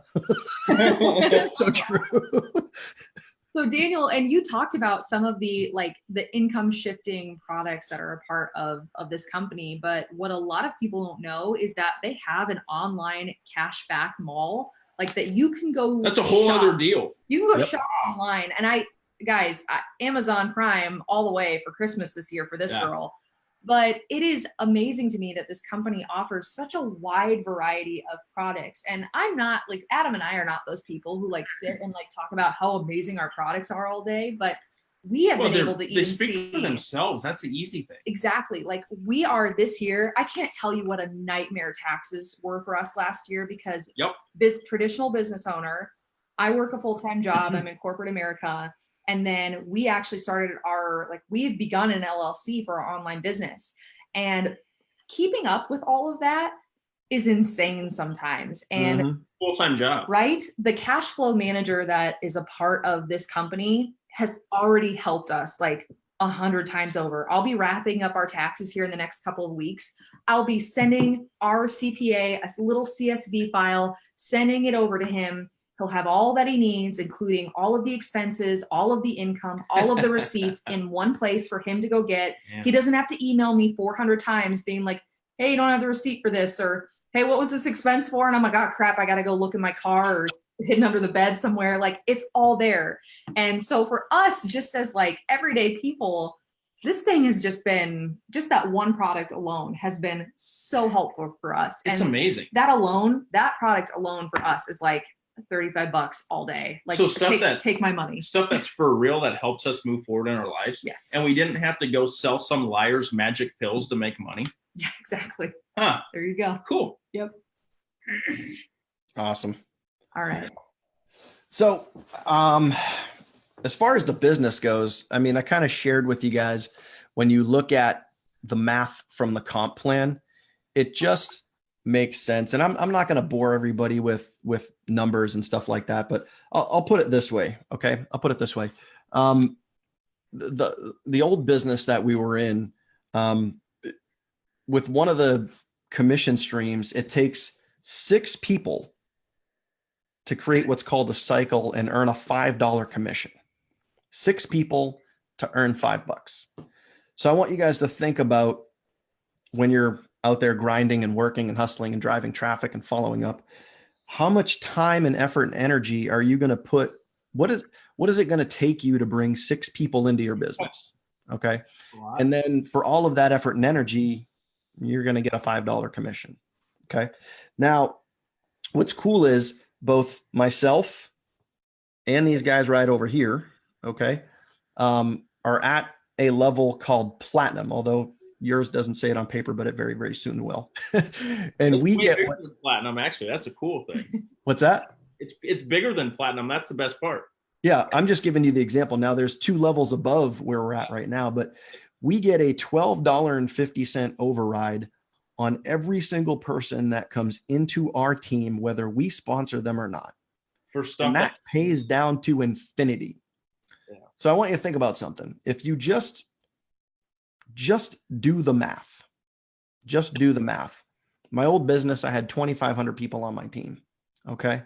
It's so true. So Daniel, and you talked about some of the income shifting products that are a part of this company, but what a lot of people don't know is that they have an online cashback mall, like that you can go. That's a whole other deal. You can go shop online, and Amazon Prime all the way for Christmas this year for this girl. But it is amazing to me that this company offers such a wide variety of products. And I'm not Adam and I are not those people who sit and talk about how amazing our products are all day, but we have been able to even see. They speak for themselves. That's the easy thing. Exactly. We are this year. I can't tell you what a nightmare taxes were for us last year because traditional business owner, I work a full-time job. I'm in corporate America. And then we actually started we've begun an LLC for our online business. And keeping up with all of that is insane sometimes. And full-time job, right? The cash flow manager that is a part of this company has already helped us like 100 times over. I'll be wrapping up our taxes here in the next couple of weeks. I'll be sending our CPA a little CSV file, sending it over to him. He'll have all that he needs, including all of the expenses, all of the income, all of the receipts in one place for him to go get. Yeah. He doesn't have to email me 400 times being like, hey, you don't have the receipt for this, or hey, what was this expense for? And I'm like, oh crap, I got to go look in my car or hidden under the bed somewhere. Like, it's all there. And so for us, just as like everyday people, this thing has just that one product alone has been so helpful for us. It's amazing. That product alone for us is like $35 all day. Like, so take my money. Stuff that's for real, that helps us move forward in our lives. Yes. And we didn't have to go sell some liar's magic pills to make money. Yeah, exactly. Huh. There you go. Cool. Yep. Awesome. All right. So, as far as the business goes, I mean, I kind of shared with you guys, when you look at the math from the comp plan, it just makes sense. And I'm not going to bore everybody with numbers and stuff like that, but I'll put it this way. Okay. I'll put it this way. The old business that we were in, with one of the commission streams, it takes 6 people to create what's called a cycle and earn a $5 commission. 6 people to earn $5. So I want you guys to think about, when you're out there grinding and working and hustling and driving traffic and following up, how much time and effort and energy are you going to put? What is it going to take you to bring 6 people into your business? Okay. And then for all of that effort and energy, you're going to get a $5 commission. Okay. Now, what's cool is both myself and these guys right over here, okay, are at a level called platinum, although yours doesn't say it on paper, but it very, very soon will. And we get platinum. Actually, that's a cool thing. What's that? It's bigger than platinum. That's the best part. Yeah, I'm just giving you the example. Now there's 2 levels above where we're at right now, but we get a $12.50 override on every single person that comes into our team, whether we sponsor them or not. For stuff and that pays down to infinity. Yeah. So I want you to think about something. If you just do the math, My old business, I had 2,500 people on my team. Okay.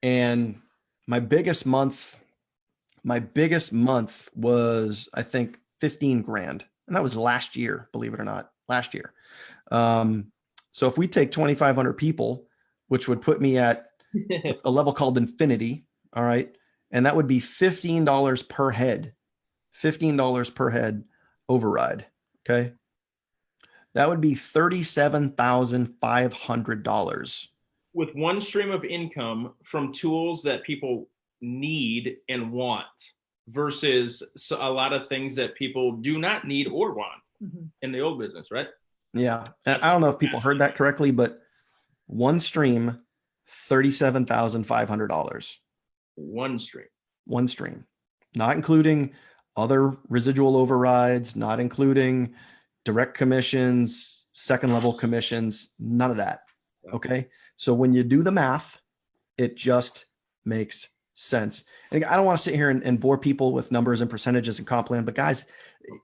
And my biggest month was, I think, 15 grand. And that was last year, believe it or not, last year. So if we take 2,500 people, which would put me at a level called infinity. All right. And that would be $15 per head, $15 per head override. Okay. That would be $37,500. With one stream of income from tools that people need and want versus a lot of things that people do not need or want in the old business, right? Yeah. And I don't know if people heard that correctly, but one stream, $37,500. One stream, not including other residual overrides, not including direct commissions, second level commissions, none of that. Okay. So when you do the math, it just makes sense. And I don't want to sit here and bore people with numbers and percentages and comp plan, but guys,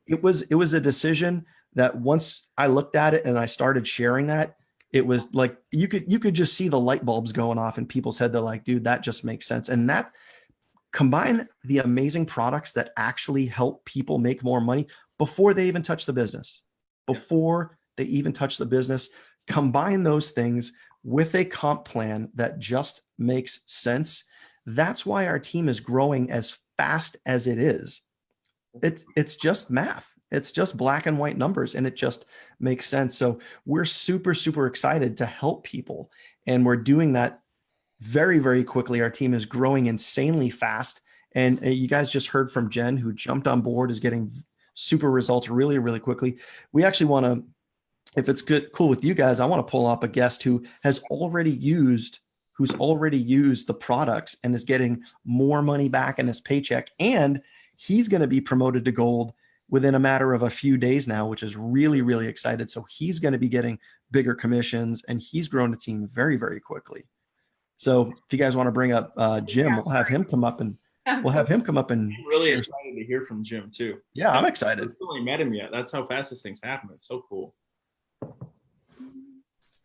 it was a decision that once I looked at it and I started sharing that, it was like, you could just see the light bulbs going off in people's head. They're like, dude, that just makes sense. And that, combine the amazing products that actually help people make more money before they even touch the business, combine those things with a comp plan that just makes sense. That's why our team is growing as fast as it is. It's just math. It's just black and white numbers, and it just makes sense. So we're super, super excited to help people. And we're doing that very, very quickly. Our team is growing insanely fast. And you guys just heard from Jen, who jumped on board, is getting super results really, really quickly. We actually want to, if it's cool with you guys, I want to pull up a guest who has already used who's already used the products and is getting more money back in his paycheck. And he's going to be promoted to gold within a matter of a few days now, which is really, really excited. So he's going to be getting bigger commissions, and he's grown the team very, very quickly. So if you guys want to bring up Jim, we'll have him come up and Absolutely. we'll have him come up and I'm really share. excited to hear from Jim too. Yeah, I'm excited. I've only met him yet. That's how fast this thing's happening. It's so cool.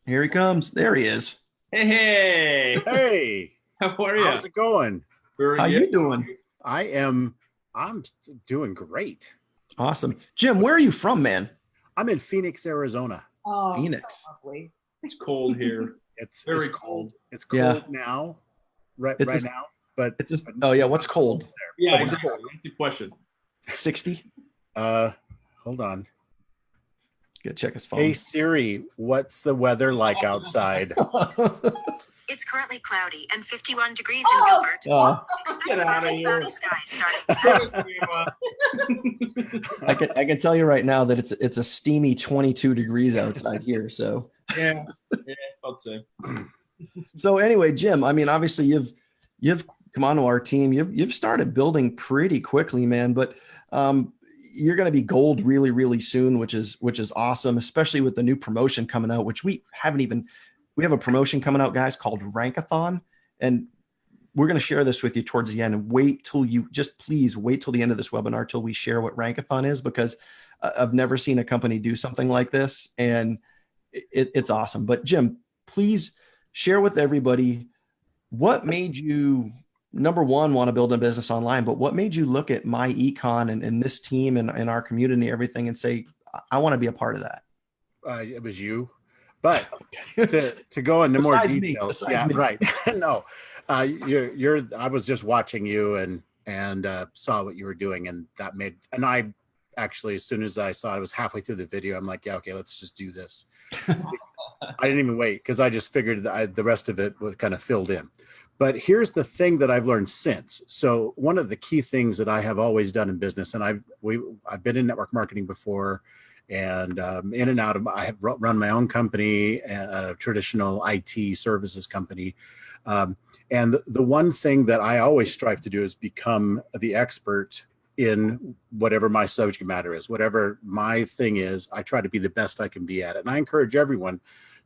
Here he comes. There he is. Hey, Hey, how are you? how's it going? Very How good. you doing? I'm doing great. Awesome. Jim, where are you from, man? I'm in Phoenix, Arizona. Oh, Phoenix. so lovely. It's cold here. It's Very cold. It's Yeah. cold now, right It's right a- now. But It's just, oh yeah, what's cold? Yeah, Oh, exactly. That's the question. 60? hold on. Good, check his phone. Hey Siri, what's the weather like outside? It's currently cloudy and 51 degrees Oh, in Gilbert. Oh, Get out of here. Cloudy skies starting. I can tell you right now that it's a steamy 22 degrees outside here. So Yeah, I'd say. so anyway, Jim, I mean, obviously you've come onto our team. You've started building pretty quickly, man. But you're going to be gold really, really soon, which is awesome, especially with the new promotion coming out, which we have a promotion coming out, guys, called Rankathon, and we're going to share this with you towards the end. And please wait till the end of this webinar till we share what Rankathon is, because I've never seen a company do something like this, and it's awesome. But Jim, please share with everybody what made you, number one, want to build a business online, but what made you look at myEcon and this team and our community, everything, and say, I want to be a part of that. It was you. But to go into more Besides me, details, besides yeah, me. right. No, you're. I was just watching you and saw what you were doing, and I actually, as soon as I saw it, I was halfway through the video. I'm like, yeah, okay, let's just do this. I didn't even wait because I just figured that the rest of it was kind of filled in. But here's the thing that I've learned since. So one of the key things that I have always done in business, and I've been in network marketing before, and in and out of, I have run my own company, a traditional IT services company. And the one thing that I always strive to do is become the expert in whatever my subject matter is, whatever my thing is. I try to be the best I can be at it. And I encourage everyone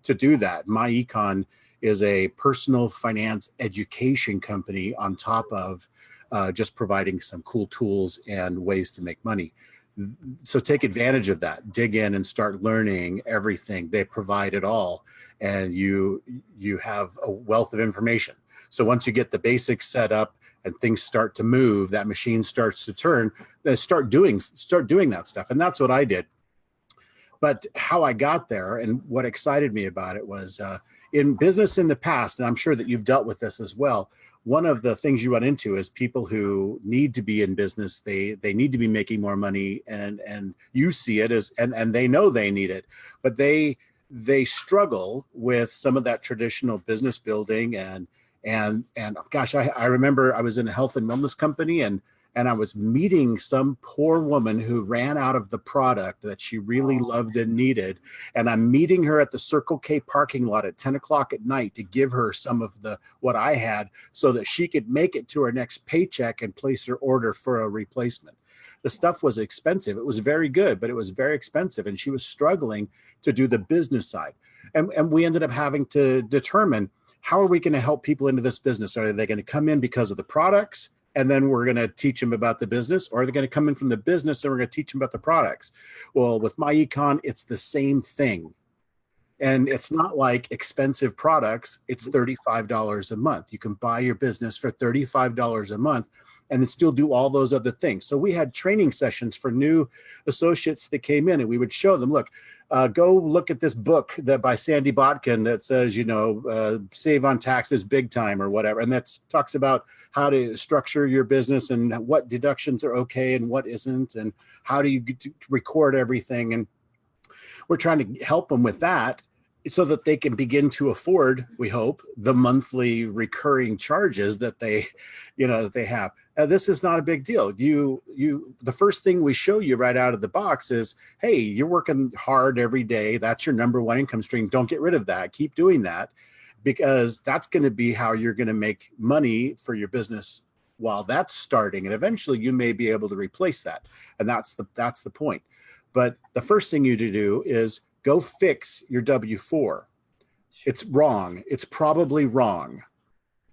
to do that. myEcon is a personal finance education company on top of just providing some cool tools and ways to make money. So take advantage of that, dig in and start learning everything. They provide it all, and you have a wealth of information. So once you get the basics set up and things start to move, that machine starts to turn, then start doing that stuff. And that's what I did. But how I got there and what excited me about it was in business in the past, and I'm sure that you've dealt with this as well, one of the things you run into is people who need to be in business. They need to be making more money, and you see it as, and they know they need it, but they struggle with some of that traditional business building. And gosh, I remember I was in a health and wellness company, and I was meeting some poor woman who ran out of the product that she really loved and needed. And I'm meeting her at the Circle K parking lot at 10 o'clock at night to give her some of what I had so that she could make it to her next paycheck and place her order for a replacement. The stuff was expensive. It was very good, but it was very expensive. And she was struggling to do the business side. And we ended up having to determine, how are we going to help people into this business? Are they going to come in because of the products, and then we're going to teach them about the business, or are they going to come in from the business and we're going to teach them about the products? Well, with myEcon, it's the same thing. And it's not like expensive products. It's $35 a month. You can buy your business for $35 a month and then still do all those other things. So we had training sessions for new associates that came in, and we would show them, look, go look at this book by Sandy Botkin that says, save on taxes big time or whatever. And that talks about how to structure your business and what deductions are okay and what isn't, and how do you record everything. And we're trying to help them with that so that they can begin to afford, we hope, the monthly recurring charges that they have. This is not a big deal. The first thing we show you right out of the box is, hey, you're working hard every day. That's your number one income stream. Don't get rid of that. Keep doing that. because that's going to be how you're going to make money for your business while that's starting. And eventually you may be able to replace that. And that's the point. But the first thing you do is go fix your W-4. It's wrong. It's probably wrong.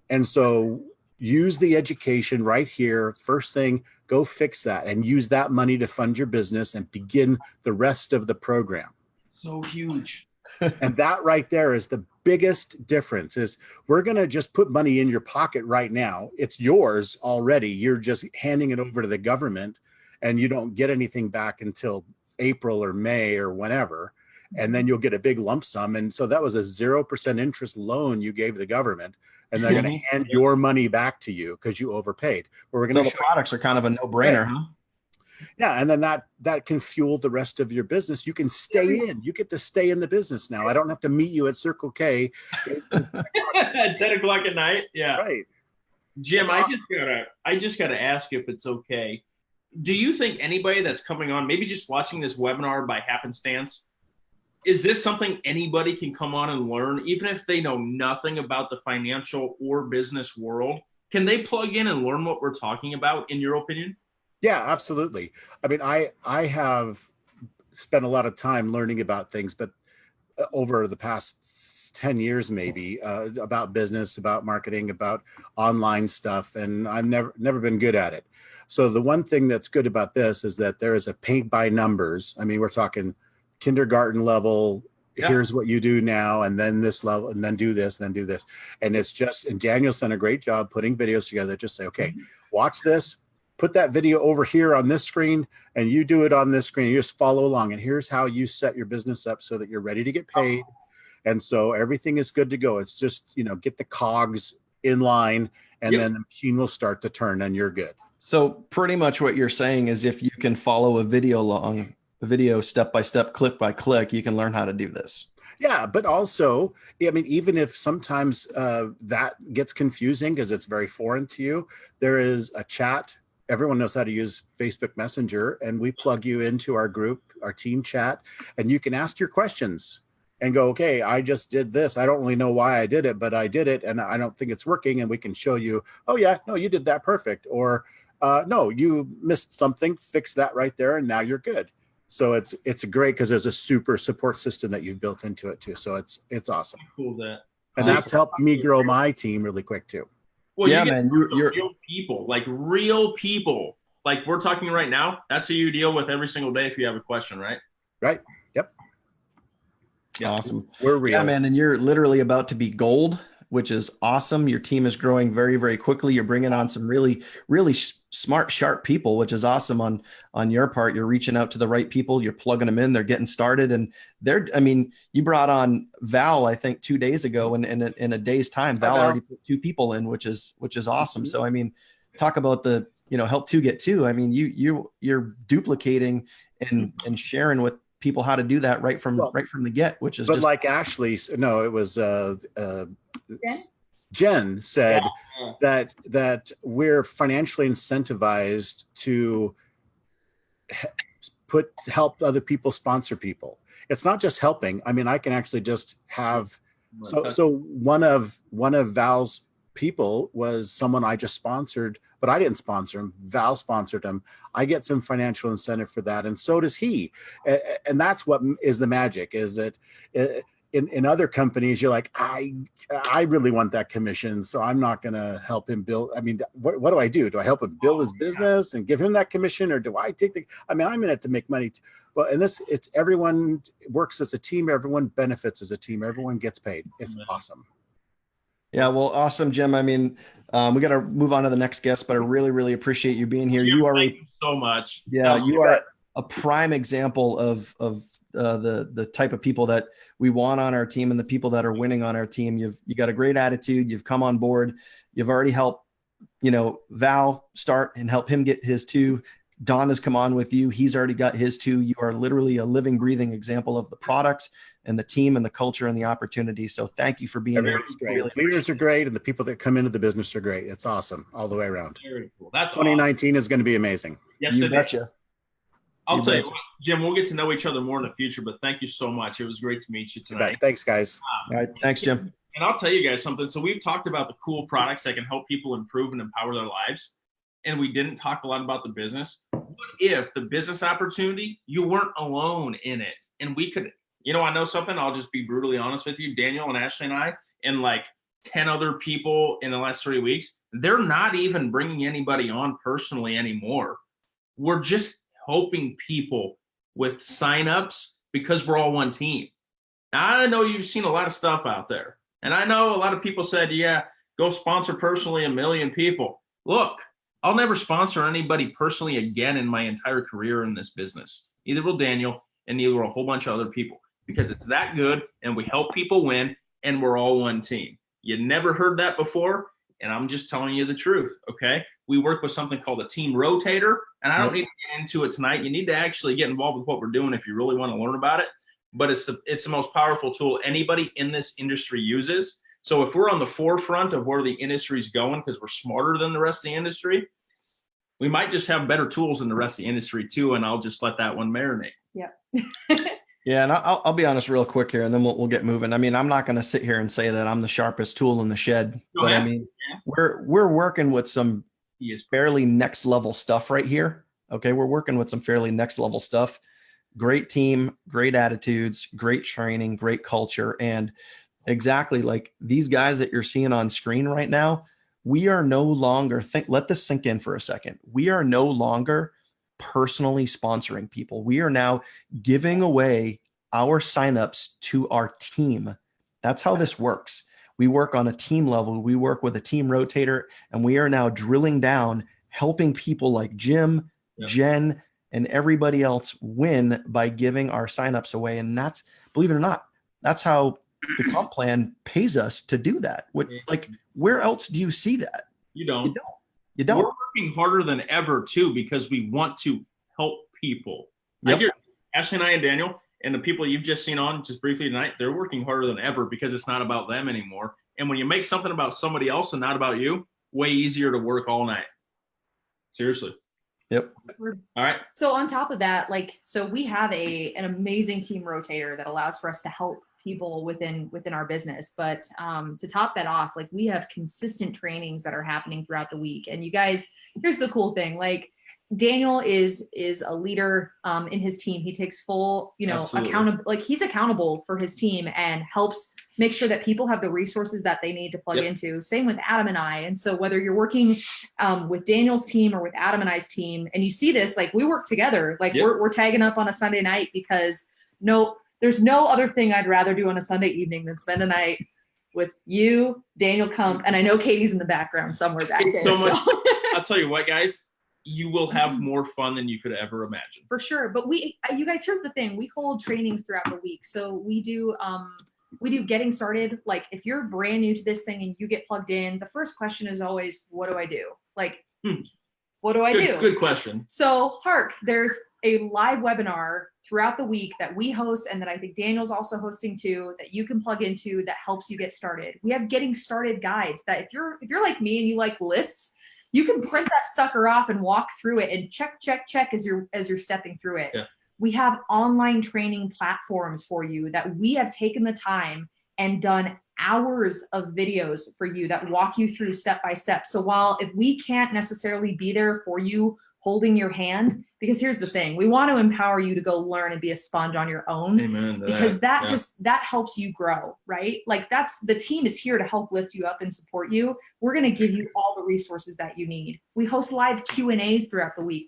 And so use the education right here. First thing, go fix that and use that money to fund your business and begin the rest of the program. So huge. And that right there is the biggest difference. Is we're going to just put money in your pocket right now. It's yours already. You're just handing it over to the government, and you don't get anything back until April or May or whenever. And then you'll get a big lump sum. And so that was a 0% interest loan you gave the government, and they're going to hand your money back to you because you overpaid. We're going So the products are kind of a no-brainer, huh? Yeah, and then that can fuel the rest of your business. You can stay in. You get to stay in the business now. I don't have to meet you at Circle K at 10 o'clock at night. Yeah, right. Jim, That's I just gotta ask you if it's okay. Do you think anybody that's coming on, maybe just watching this webinar by happenstance, is this something anybody can come on and learn, even if they know nothing about the financial or business world? Can they plug in and learn what we're talking about, in your opinion? Yeah, absolutely. I mean, I have spent a lot of time learning about things, but over the past 10 years, maybe, about business, about marketing, about online stuff, and I've never been good at it. So the one thing that's good about this is that there is a paint by numbers. I mean, we're talking kindergarten level. Yeah. Here's what you do now, and then this level, and then do this, and then do this. And it's just, and Daniel's done a great job putting videos together. Just say, okay, watch this. Put that video over here on this screen, and you do it on this screen. You just follow along, and here's how you set your business up so that you're ready to get paid. And so everything is good to go. It's just, get the cogs in line, and then the machine will start to turn, and you're good. So pretty much what you're saying is if you can follow a video step by step, click by click, you can learn how to do this. Yeah, but also, I mean, even if sometimes that gets confusing because it's very foreign to you, there is a chat. Everyone knows how to use Facebook Messenger, and we plug you into our group, our team chat, and you can ask your questions and go, okay, I just did this. I don't really know why I did it, but I did it, and I don't think it's working. And we can show you, oh yeah, no, you did that perfect. Or no, you missed something, fix that right there, and now you're good. So it's great because there's a super support system that you've built into it too. So it's awesome. Cool that. And that's helped me grow my team really quick too. Well, yeah, man, you're real people, like real people. Like we're talking right now, that's who you deal with every single day if you have a question, right? Right. Yep. Awesome. We're real. Yeah, man, and you're literally about to be gold, which is awesome. Your team is growing very, very quickly. You're bringing on some really, really smart, sharp people, which is awesome on your part. You're reaching out to the right people. You're plugging them in. They're getting started. And you brought on Val, I think 2 days ago, and in a day's time, Val already put 2 people in, which is awesome. So, I mean, talk about the, help 2 get 2. I mean, you're duplicating and sharing with people how to do that right from the get, which is but just like Ashley. No, it was Jen said that we're financially incentivized to help other people sponsor people. It's not just helping. I mean, I can actually just have so one of Val's people was someone I just sponsored, but I didn't sponsor him. Val sponsored him. I get some financial incentive for that, and so does he. And that's what is the magic, is that in other companies, you're like, I really want that commission, so I'm not going to help him build. I mean, what do I do? Do I help him build his business and give him that commission, or do I take I'm in it to make money. Well, and it's everyone works as a team. Everyone benefits as a team. Everyone gets paid. It's awesome. Yeah, well, awesome, Jim. I mean, we got to move on to the next guest, but I really, really appreciate you being here. Jim, thank you so much. Yeah, you are a prime example of the type of people that we want on our team and the people that are winning on our team. You got a great attitude. You've come on board. You've already helped, Val start and help him get his 2. Don has come on with you. He's already got his 2. You are literally a living, breathing example of the products and the team and the culture and the opportunity. So thank you for being here. Great. Leaders are great, and the people that come into the business are great. It's awesome all the way around. Very cool. That's 2019 is going to be amazing. Yes, you betcha. I'll tell you, Jim, we'll get to know each other more in the future, but thank you so much. It was great to meet you tonight. Thanks, guys. All right. Thanks, Jim. And I'll tell you guys something. So we've talked about the cool products that can help people improve and empower their lives. And we didn't talk a lot about the business. What if the business opportunity, you weren't alone in it? And we could, you know, I know something, I'll just be brutally honest with you. Daniel and Ashley and I, and like 10 other people in the last 3 weeks, they're not even bringing anybody on personally anymore. We're just helping people with signups because we're all one team. Now, I know you've seen a lot of stuff out there. And I know a lot of people said, yeah, go sponsor personally 1 million people. Look, I'll never sponsor anybody personally again in my entire career in this business. Neither will Daniel, and neither will a whole bunch of other people, because it's that good and we help people win and we're all one team. You never heard that before, and I'm just telling you the truth, okay? We work with something called a team rotator, and I don't need to get into it tonight. You need to actually get involved with what we're doing if you really want to learn about it. But it's the most powerful tool anybody in this industry uses. So if we're on the forefront of where the industry's going because we're smarter than the rest of the industry, we might just have better tools than the rest of the industry too, and I'll just let that one marinate. Yep. Yeah, and I'll be honest real quick here, and then we'll get moving. I mean, I'm not going to sit here and say that I'm the sharpest tool in the shed, but I mean, we're working with some fairly next level stuff right here. Okay, we're working with some fairly next level stuff. Great team, great attitudes, great training, great culture, and exactly like these guys that you're seeing on screen right now. We are no longer let this sink in for a second. We are no longer personally sponsoring people. We are now giving away our signups to our team. That's how this works. We work on a team level. We work with a team rotator, and we are now drilling down, helping people like Jim, Jen, and everybody else win by giving our signups away. And that's, believe it or not, that's how the comp plan pays us to do that. Like, where else do you see that? You don't. You don't. We're working harder than ever too, because we want to help people. Like Ashley and I and Daniel and the people you've just seen on just briefly tonight, they're working harder than ever because it's not about them anymore. And when you make something about somebody else and not about you, way easier to work all night. Seriously. Yep. All right. So on top of that, so we have an amazing team rotator that allows for us to help people within our business. But to top that off, we have consistent trainings that are happening throughout the week. And you guys, here's the cool thing. Daniel is a leader in his team. He takes full, accountable, he's accountable for his team and helps make sure that people have the resources that they need to plug into. Same with Adam and I. And so whether you're working with Daniel's team or with Adam and I's team, and you see this, we work together, we're tagging up on a Sunday night because there's no other thing I'd rather do on a Sunday evening than spend a night with you, Daniel Kump, and I know Katie's in the background somewhere back there. So much. I'll tell you what, guys, you will have more fun than you could ever imagine. For sure. But you guys, here's the thing. We hold trainings throughout the week. So we do getting started. If you're brand new to this thing and you get plugged in, the first question is always, what do I do? What do I do? Good question. So there's a live webinar throughout the week that we host and that I think Daniel's also hosting too, that you can plug into that helps you get started. We have getting started guides that if you're like me and you like lists, you can print that sucker off and walk through it and check as you're stepping through it. Yeah. We have online training platforms for you that we have taken the time and done hours of videos for you that walk you through step by step. So while if we can't necessarily be there for you holding your hand, because here's the thing, we want to empower you to go learn and be a sponge on your own. Amen. Because that helps you grow, right? That's the team is here to help lift you up and support you. We're going to give you all the resources that you need. We host live Q&As throughout the week.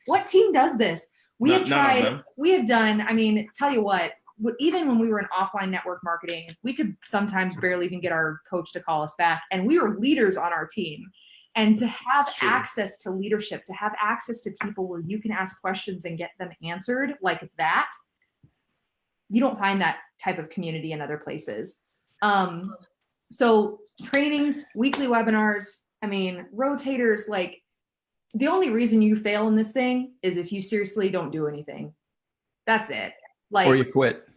What team does this? We have done, tell you what, even when we were in offline network marketing, we could sometimes barely even get our coach to call us back. And we were leaders on our team. And to have access to leadership, to have access to people where you can ask questions and get them answered like that, you don't find that type of community in other places. So trainings, weekly webinars, rotators, the only reason you fail in this thing is if you seriously don't do anything. That's it. Or you quit.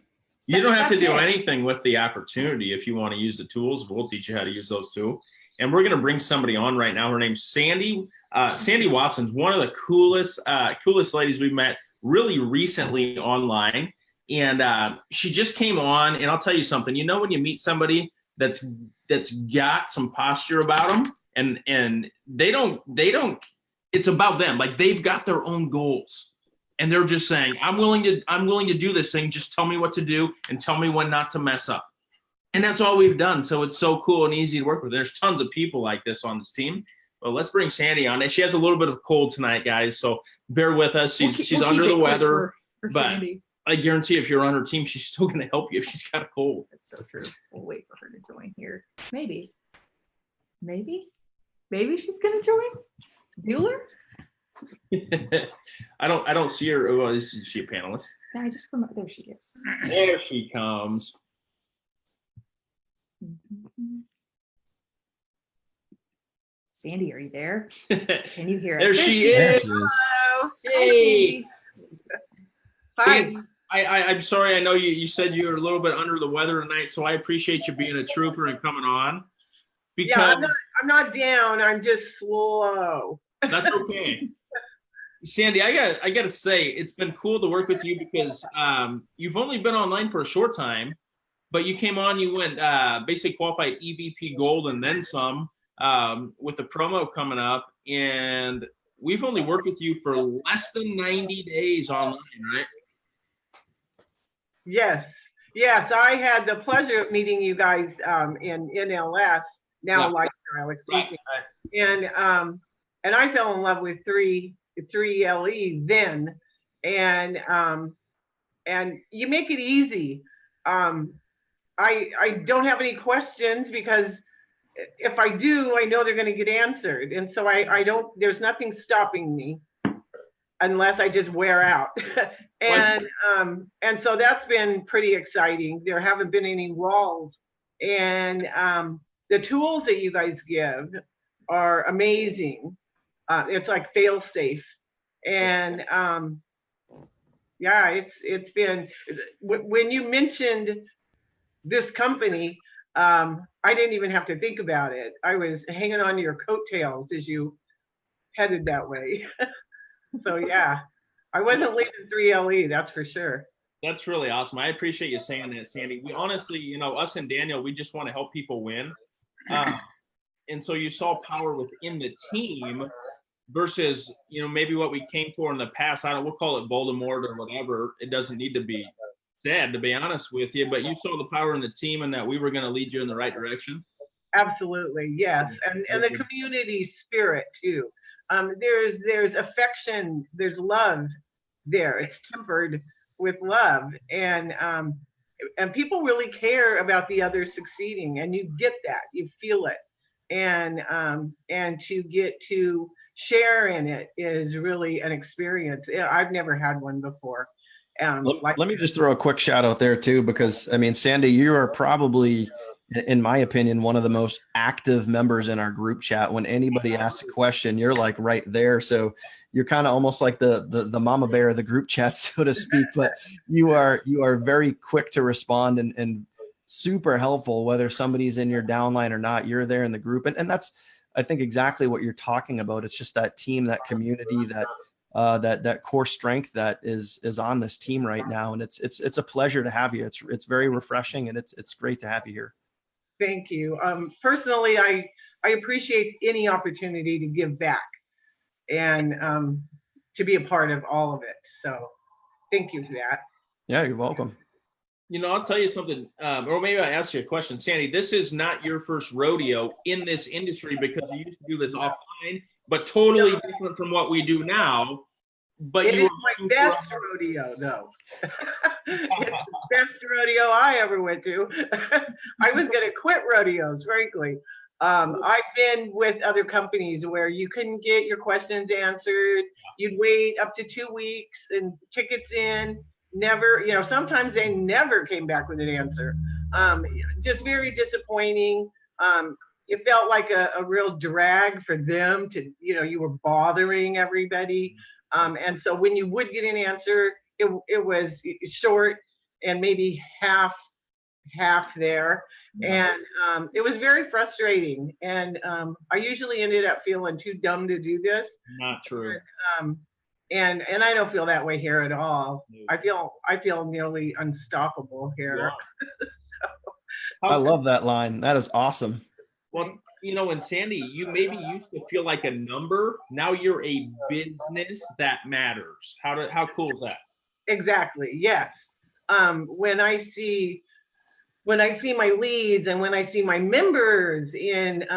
You don't have to do anything with the opportunity if you want to use the tools. We'll teach you how to use those too. And we're going to bring somebody on right now. Her name's Sandy. Sandy Watson's one of the coolest ladies we've met really recently online. And she just came on. And I'll tell you something. When you meet somebody that's got some posture about them, and they don't it's about them. Like, they've got their own goals, and they're just saying, I'm willing to do this thing. Just tell me what to do and tell me when not to mess up. And that's all we've done. So it's so cool and easy to work with. There's tons of people like this on this team. Well, let's bring Sandy on. She has a little bit of cold tonight, guys, so bear with us. She's under the weather, but Sandy. I guarantee if you're on her team, she's still going to help you if she's got a cold. That's so true. We'll wait for her to join here. Maybe she's going to join. Bueller? I don't see her. Oh, is she a panelist? No, I just promote. There she is. There she comes. Sandy, are you there? Can you hear us? There she is. Hello. Hey. Hi. I'm sorry. I know you said you were a little bit under the weather tonight, so I appreciate you being a trooper and coming on. Because yeah, I'm not down. I'm just slow. That's okay. Sandy, I got to say, it's been cool to work with you because you've only been online for a short time, but you came on, you went basically qualified EVP Gold and then some with the promo coming up, and we've only worked with you for less than 90 days online, right? Yes. I had the pleasure of meeting you guys in NLS, now Lifestyle, excuse me. And I fell in love with 3LE then, and you make it easy. I don't have any questions because if I do, I know they're going to get answered, and so I don't. There's nothing stopping me unless I just wear out. And so that's been pretty exciting. There haven't been any walls, and the tools that you guys give are amazing. It's like fail safe, and yeah, it's been, when you mentioned this company, I didn't even have to think about it. I was hanging on to your coattails as you headed that way. So yeah, I wasn't leaving 3LE, that's for sure. That's really awesome. I appreciate you saying that, Sandy. We honestly, us and Daniel, we just want to help people win. And so you saw power within the team versus, maybe what we came for in the past. We'll call it Voldemort or whatever. It doesn't need to be said, to be honest with you, but you saw the power in the team and that we were going to lead you in the right direction. Absolutely, yes. And the community spirit too. There's affection, there's love there. It's tempered with love, and people really care about the other succeeding, and you get that, you feel it, and to get to share in it is really an experience. I've never had one before. Let me just throw a quick shout out there too, because Sandy, you are probably, in my opinion, one of the most active members in our group chat. When anybody asks a question, you're like right there. So you're kind of almost like the mama bear of the group chat, so to speak, but you are very quick to respond and super helpful, whether somebody's in your downline or not. You're there in the group. And that's, I think, exactly what you're talking about. It's just that team, that community, that core strength that is on this team right now. And it's a pleasure to have you. It's very refreshing, and it's great to have you here. Thank you. Personally, I appreciate any opportunity to give back and to be a part of all of it. So thank you for that. Yeah, you're welcome. I'll tell you something, or maybe I'll ask you a question. Sandy, this is not your first rodeo in this industry, because you used to do this offline, but totally different from what we do now. But it is my best rodeo, though. It's the best rodeo I ever went to. I was going to quit rodeos, frankly. I've been with other companies where you couldn't get your questions answered. You'd wait up to 2 weeks and tickets in. Never, sometimes they never came back with an answer. Just very disappointing. It felt like a real drag for them to, you were bothering everybody. And so when you would get an answer, it was short and maybe half there. And it was very frustrating. And I usually ended up feeling too dumb to do this. Not true. And I don't feel that way here at all. I feel nearly unstoppable here. I love that line. That is awesome. Well, you know, and Sandy, you maybe used to feel like a number. Now you're a business that matters. How cool is that? Exactly. Yes. When I see my leads and when I see my members in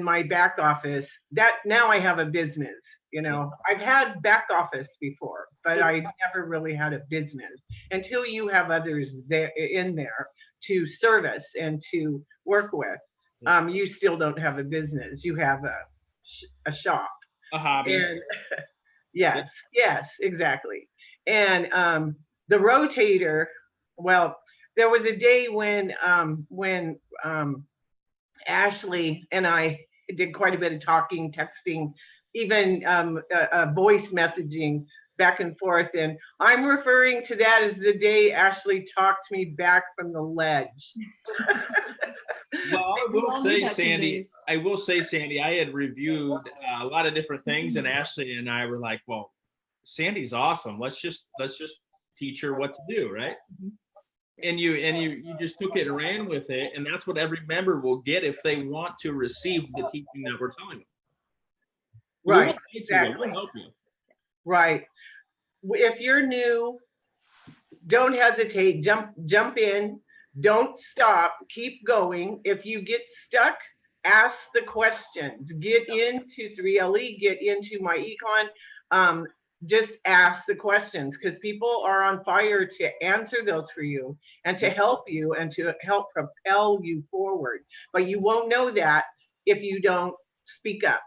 my back office, that now I have a business. You know, I've had back office before, but I never really had a business until you have others there in there to service and to work with. You still don't have a business. You have a shop, A hobby. and yes, exactly. And the rotator, well, there was a day when Ashley and I did quite a bit of talking, texting, even voice messaging back and forth. And I'm referring to that as the day Ashley talked me back from the ledge. Well, I will say, Sandy, I had reviewed a lot of different things, and Ashley and I were like, well, Sandy's awesome. Let's just teach her what to do, right? And you just took it and ran with it, and that's what every member will get if they want to receive the teaching that we're telling them. Right, exactly. We'll help you. Right. If you're new, don't hesitate. Jump in. Don't stop. Keep going. If you get stuck, ask the questions. Get into 3LE. Get into myEcon. Just ask the questions, because people are on fire to answer those for you and to help you and to help propel you forward. But you won't know that if you don't speak up.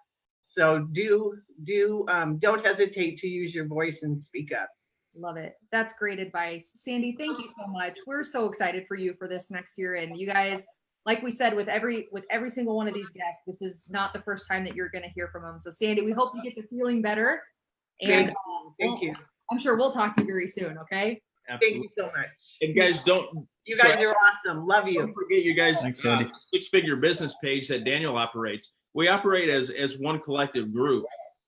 So don't hesitate to use your voice and speak up. Love it. That's great advice. Sandy, thank you so much. We're so excited for you for this next year. And you guys, like we said, with every single one of these guests, this is not the first time that you're going to hear from them. So Sandy, we hope you get to feeling better. And Thank you. I'm sure we'll talk to you very soon. Okay. Absolutely. Thank you so much. And guys, you guys are awesome. Love you. Don't forget, you guys, Thanks, Sandy. Six-figure business page that Daniel operates. We operate as one collective group.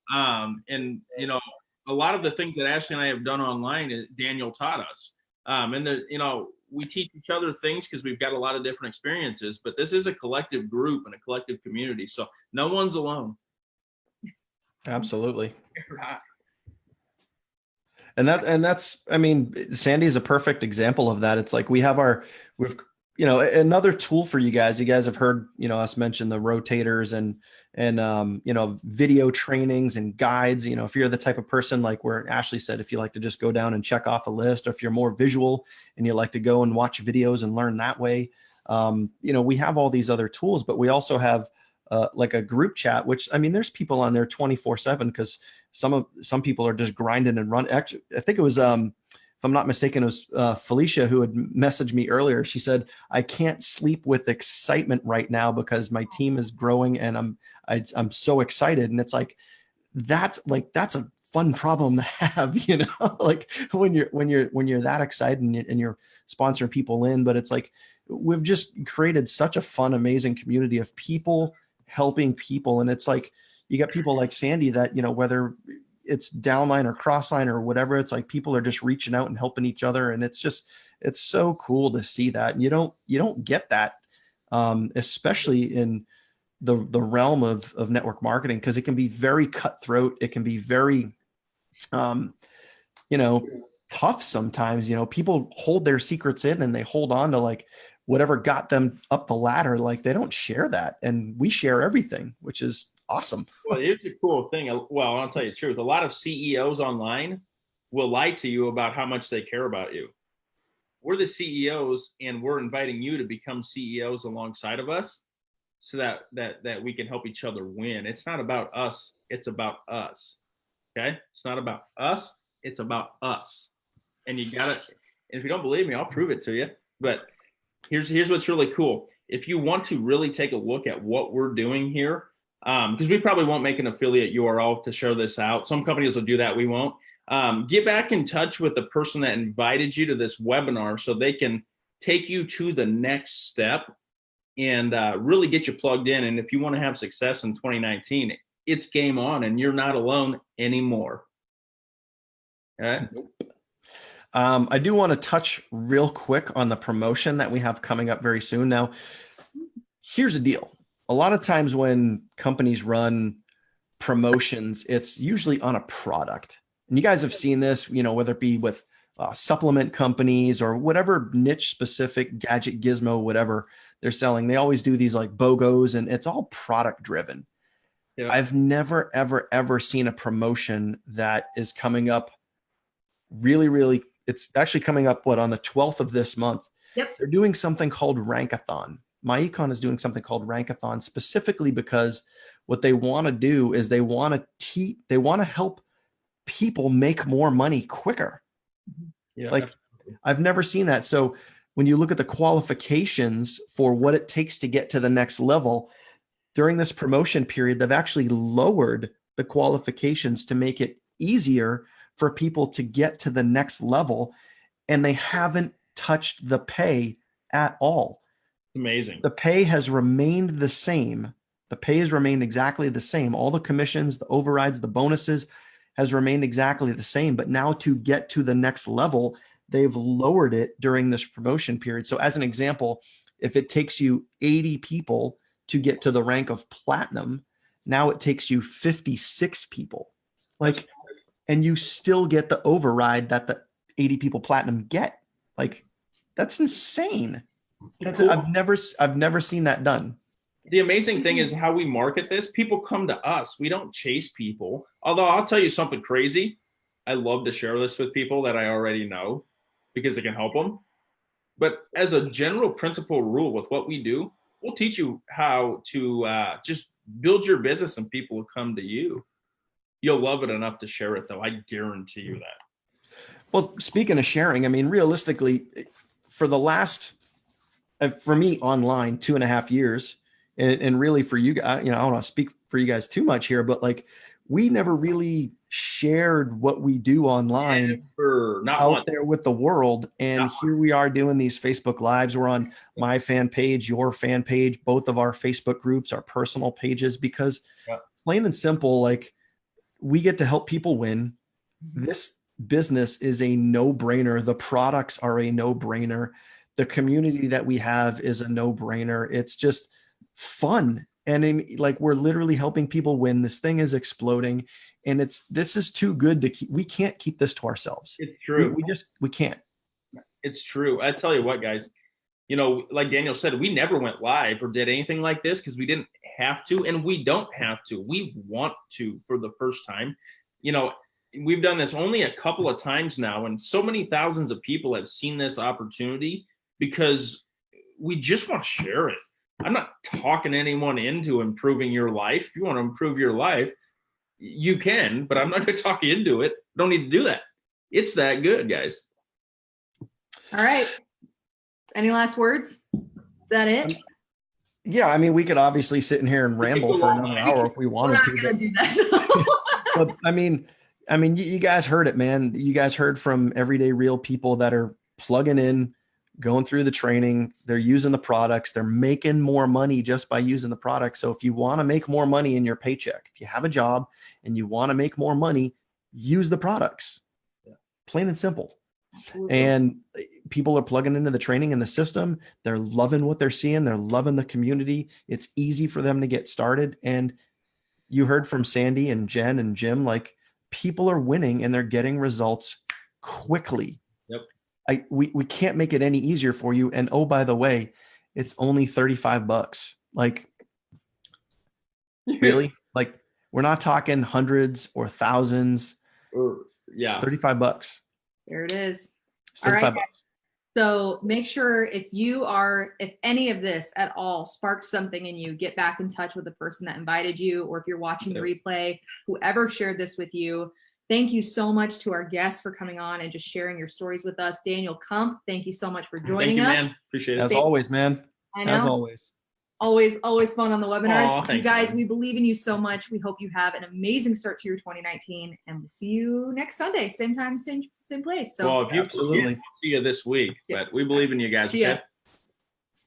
And you know, a lot of the things that Ashley and I have done online is Daniel taught us. And we teach each other things because we've got a lot of different experiences, but this is a collective group and a collective community. So no one's alone. Absolutely. And that's, I mean, Sandy is a perfect example of that. It's like we've another tool for you guys. You guys have heard, us mention the rotators and video trainings and guides. If you're the type of person, like where Ashley said, if you like to just go down and check off a list, or if you're more visual and you like to go and watch videos and learn that way, we have all these other tools, but we also have like a group chat, which, I mean, there's people on there 24/7, because some people are just grinding and run. Actually, I think it was, if I'm not mistaken, it was Felicia who had messaged me earlier. She said, I can't sleep with excitement right now because my team is growing and I'm so excited. And it's like, that's a fun problem to have, like when you're that excited and you're sponsoring people in. But it's like, we've just created such a fun, amazing community of people helping people. And it's like, you got people like Sandy that, whether it's downline or crossline or whatever, it's like people are just reaching out and helping each other. And it's so cool to see that. And you don't get that, especially in the realm of network marketing, because it can be very cutthroat. It can be very, tough sometimes. People hold their secrets in and they hold on to like whatever got them up the ladder. Like they don't share that, and we share everything, which is awesome. Well, here's the cool thing. Well, I'll tell you the truth. A lot of CEOs online will lie to you about how much they care about you. We're the CEOs, and we're inviting you to become CEOs alongside of us, so that we can help each other win. It's not about us. It's about us. Okay? It's not about us. It's about us. And you got it. And if you don't believe me, I'll prove it to you. But here's what's really cool. If you want to really take a look at what we're doing here, because we probably won't make an affiliate URL to show this out. Some companies will do that. We won't. Get back in touch with the person that invited you to this webinar so they can take you to the next step and really get you plugged in. And if you want to have success in 2019, it's game on, and you're not alone anymore. All right. I do want to touch real quick on the promotion that we have coming up very soon. Now, here's the deal. A lot of times when companies run promotions, it's usually on a product. And you guys have seen this, you know, whether it be with supplement companies or whatever niche specific gadget gizmo, whatever they're selling. They always do these like BOGOs, and it's all product driven. Yeah. I've never, ever, ever seen a promotion that is coming up really, it's actually coming up, on the 12th of this month. Yep. They're doing something called Rankathon. myEcon is doing something called Rankathon specifically because what they want to do is they want to help people make more money quicker. Yeah, like absolutely. I've never seen that. So when you look at the qualifications for what it takes to get to the next level during this promotion period, they've actually lowered the qualifications to make it easier for people to get to the next level. And they haven't touched the pay at all. Amazing. The pay has remained the same. The pay has remained exactly the same. All the commissions, the overrides, the bonuses has remained exactly the same. But now to get to the next level, they've lowered it during this promotion period. So as an example, if it takes you 80 people to get to the rank of platinum, now it takes you 56 people. Like, and you still get the override that the 80 people platinum get. Like, that's insane. That's, cool. I've never seen that done. The amazing thing is how we market this. People come to us. We don't chase people. Although I'll tell you something crazy. I love to share this with people that I already know because it can help them. But as a general principle rule with what we do, we'll teach you how to just build your business and people will come to you. You'll love it enough to share it, though. I guarantee you that. Well, speaking of sharing, I mean, realistically, for the last, for me online, 2.5 years, and really for you guys, you know, I don't want to speak for you guys too much here, but like we never really shared what we do online out there with the world. And here we are doing these Facebook Lives. We're on my fan page, your fan page, both of our Facebook groups, our personal pages, because plain and simple, like we get to help people win. This business is a no-brainer. The products are a no-brainer. The community that we have is a no-brainer. It's just fun. And like, we're literally helping people win. This thing is exploding, and this is too good to keep. We can't keep this to ourselves. It's true. We can't. It's true. I tell you what, guys, you know, like Daniel said, we never went live or did anything like this because we didn't have to, and we don't have to. We want to for the first time. You know, we've done this only a couple of times now, and so many thousands of people have seen this opportunity because we just want to share it. I'm not talking anyone into improving your life. If you want to improve your life, you can, but I'm not going to talk you into it. Don't need to do that. It's that good, guys. All right. Any last words? Is that it? Yeah, I mean, we could obviously sit in here and ramble for another hour if we wanted to. We're not going to do that. But I mean, you guys heard it, man. You guys heard from everyday real people that are plugging in, going through the training. They're using the products. They're making more money just by using the products. So if you want to make more money in your paycheck, if you have a job and you want to make more money, use the products. Plain and simple. Absolutely. And people are plugging into the training and the system. They're loving what they're seeing. They're loving the community. It's easy for them to get started. And you heard from Sandy and Jen and Jim, like people are winning and they're getting results quickly. Yep. We can't make it any easier for you. And oh, by the way, it's only $35. Like, really? Like, we're not talking hundreds or thousands. Yeah. It's $35. There it is. All right. So make sure if any of this at all sparked something in you, get back in touch with the person that invited you, or if you're watching the replay, whoever shared this with you. Thank you so much to our guests for coming on and just sharing your stories with us. Daniel Kump, thank you so much for joining us. Man. Appreciate it. As always, man. I know. As always. Always fun on the webinars. Thanks, you guys, man. we believe in you so much. We hope you have an amazing start to your 2019, and we'll see you next Sunday, same time, same place. So well, if you absolutely see you this week, but we believe in you guys. See ya. Okay?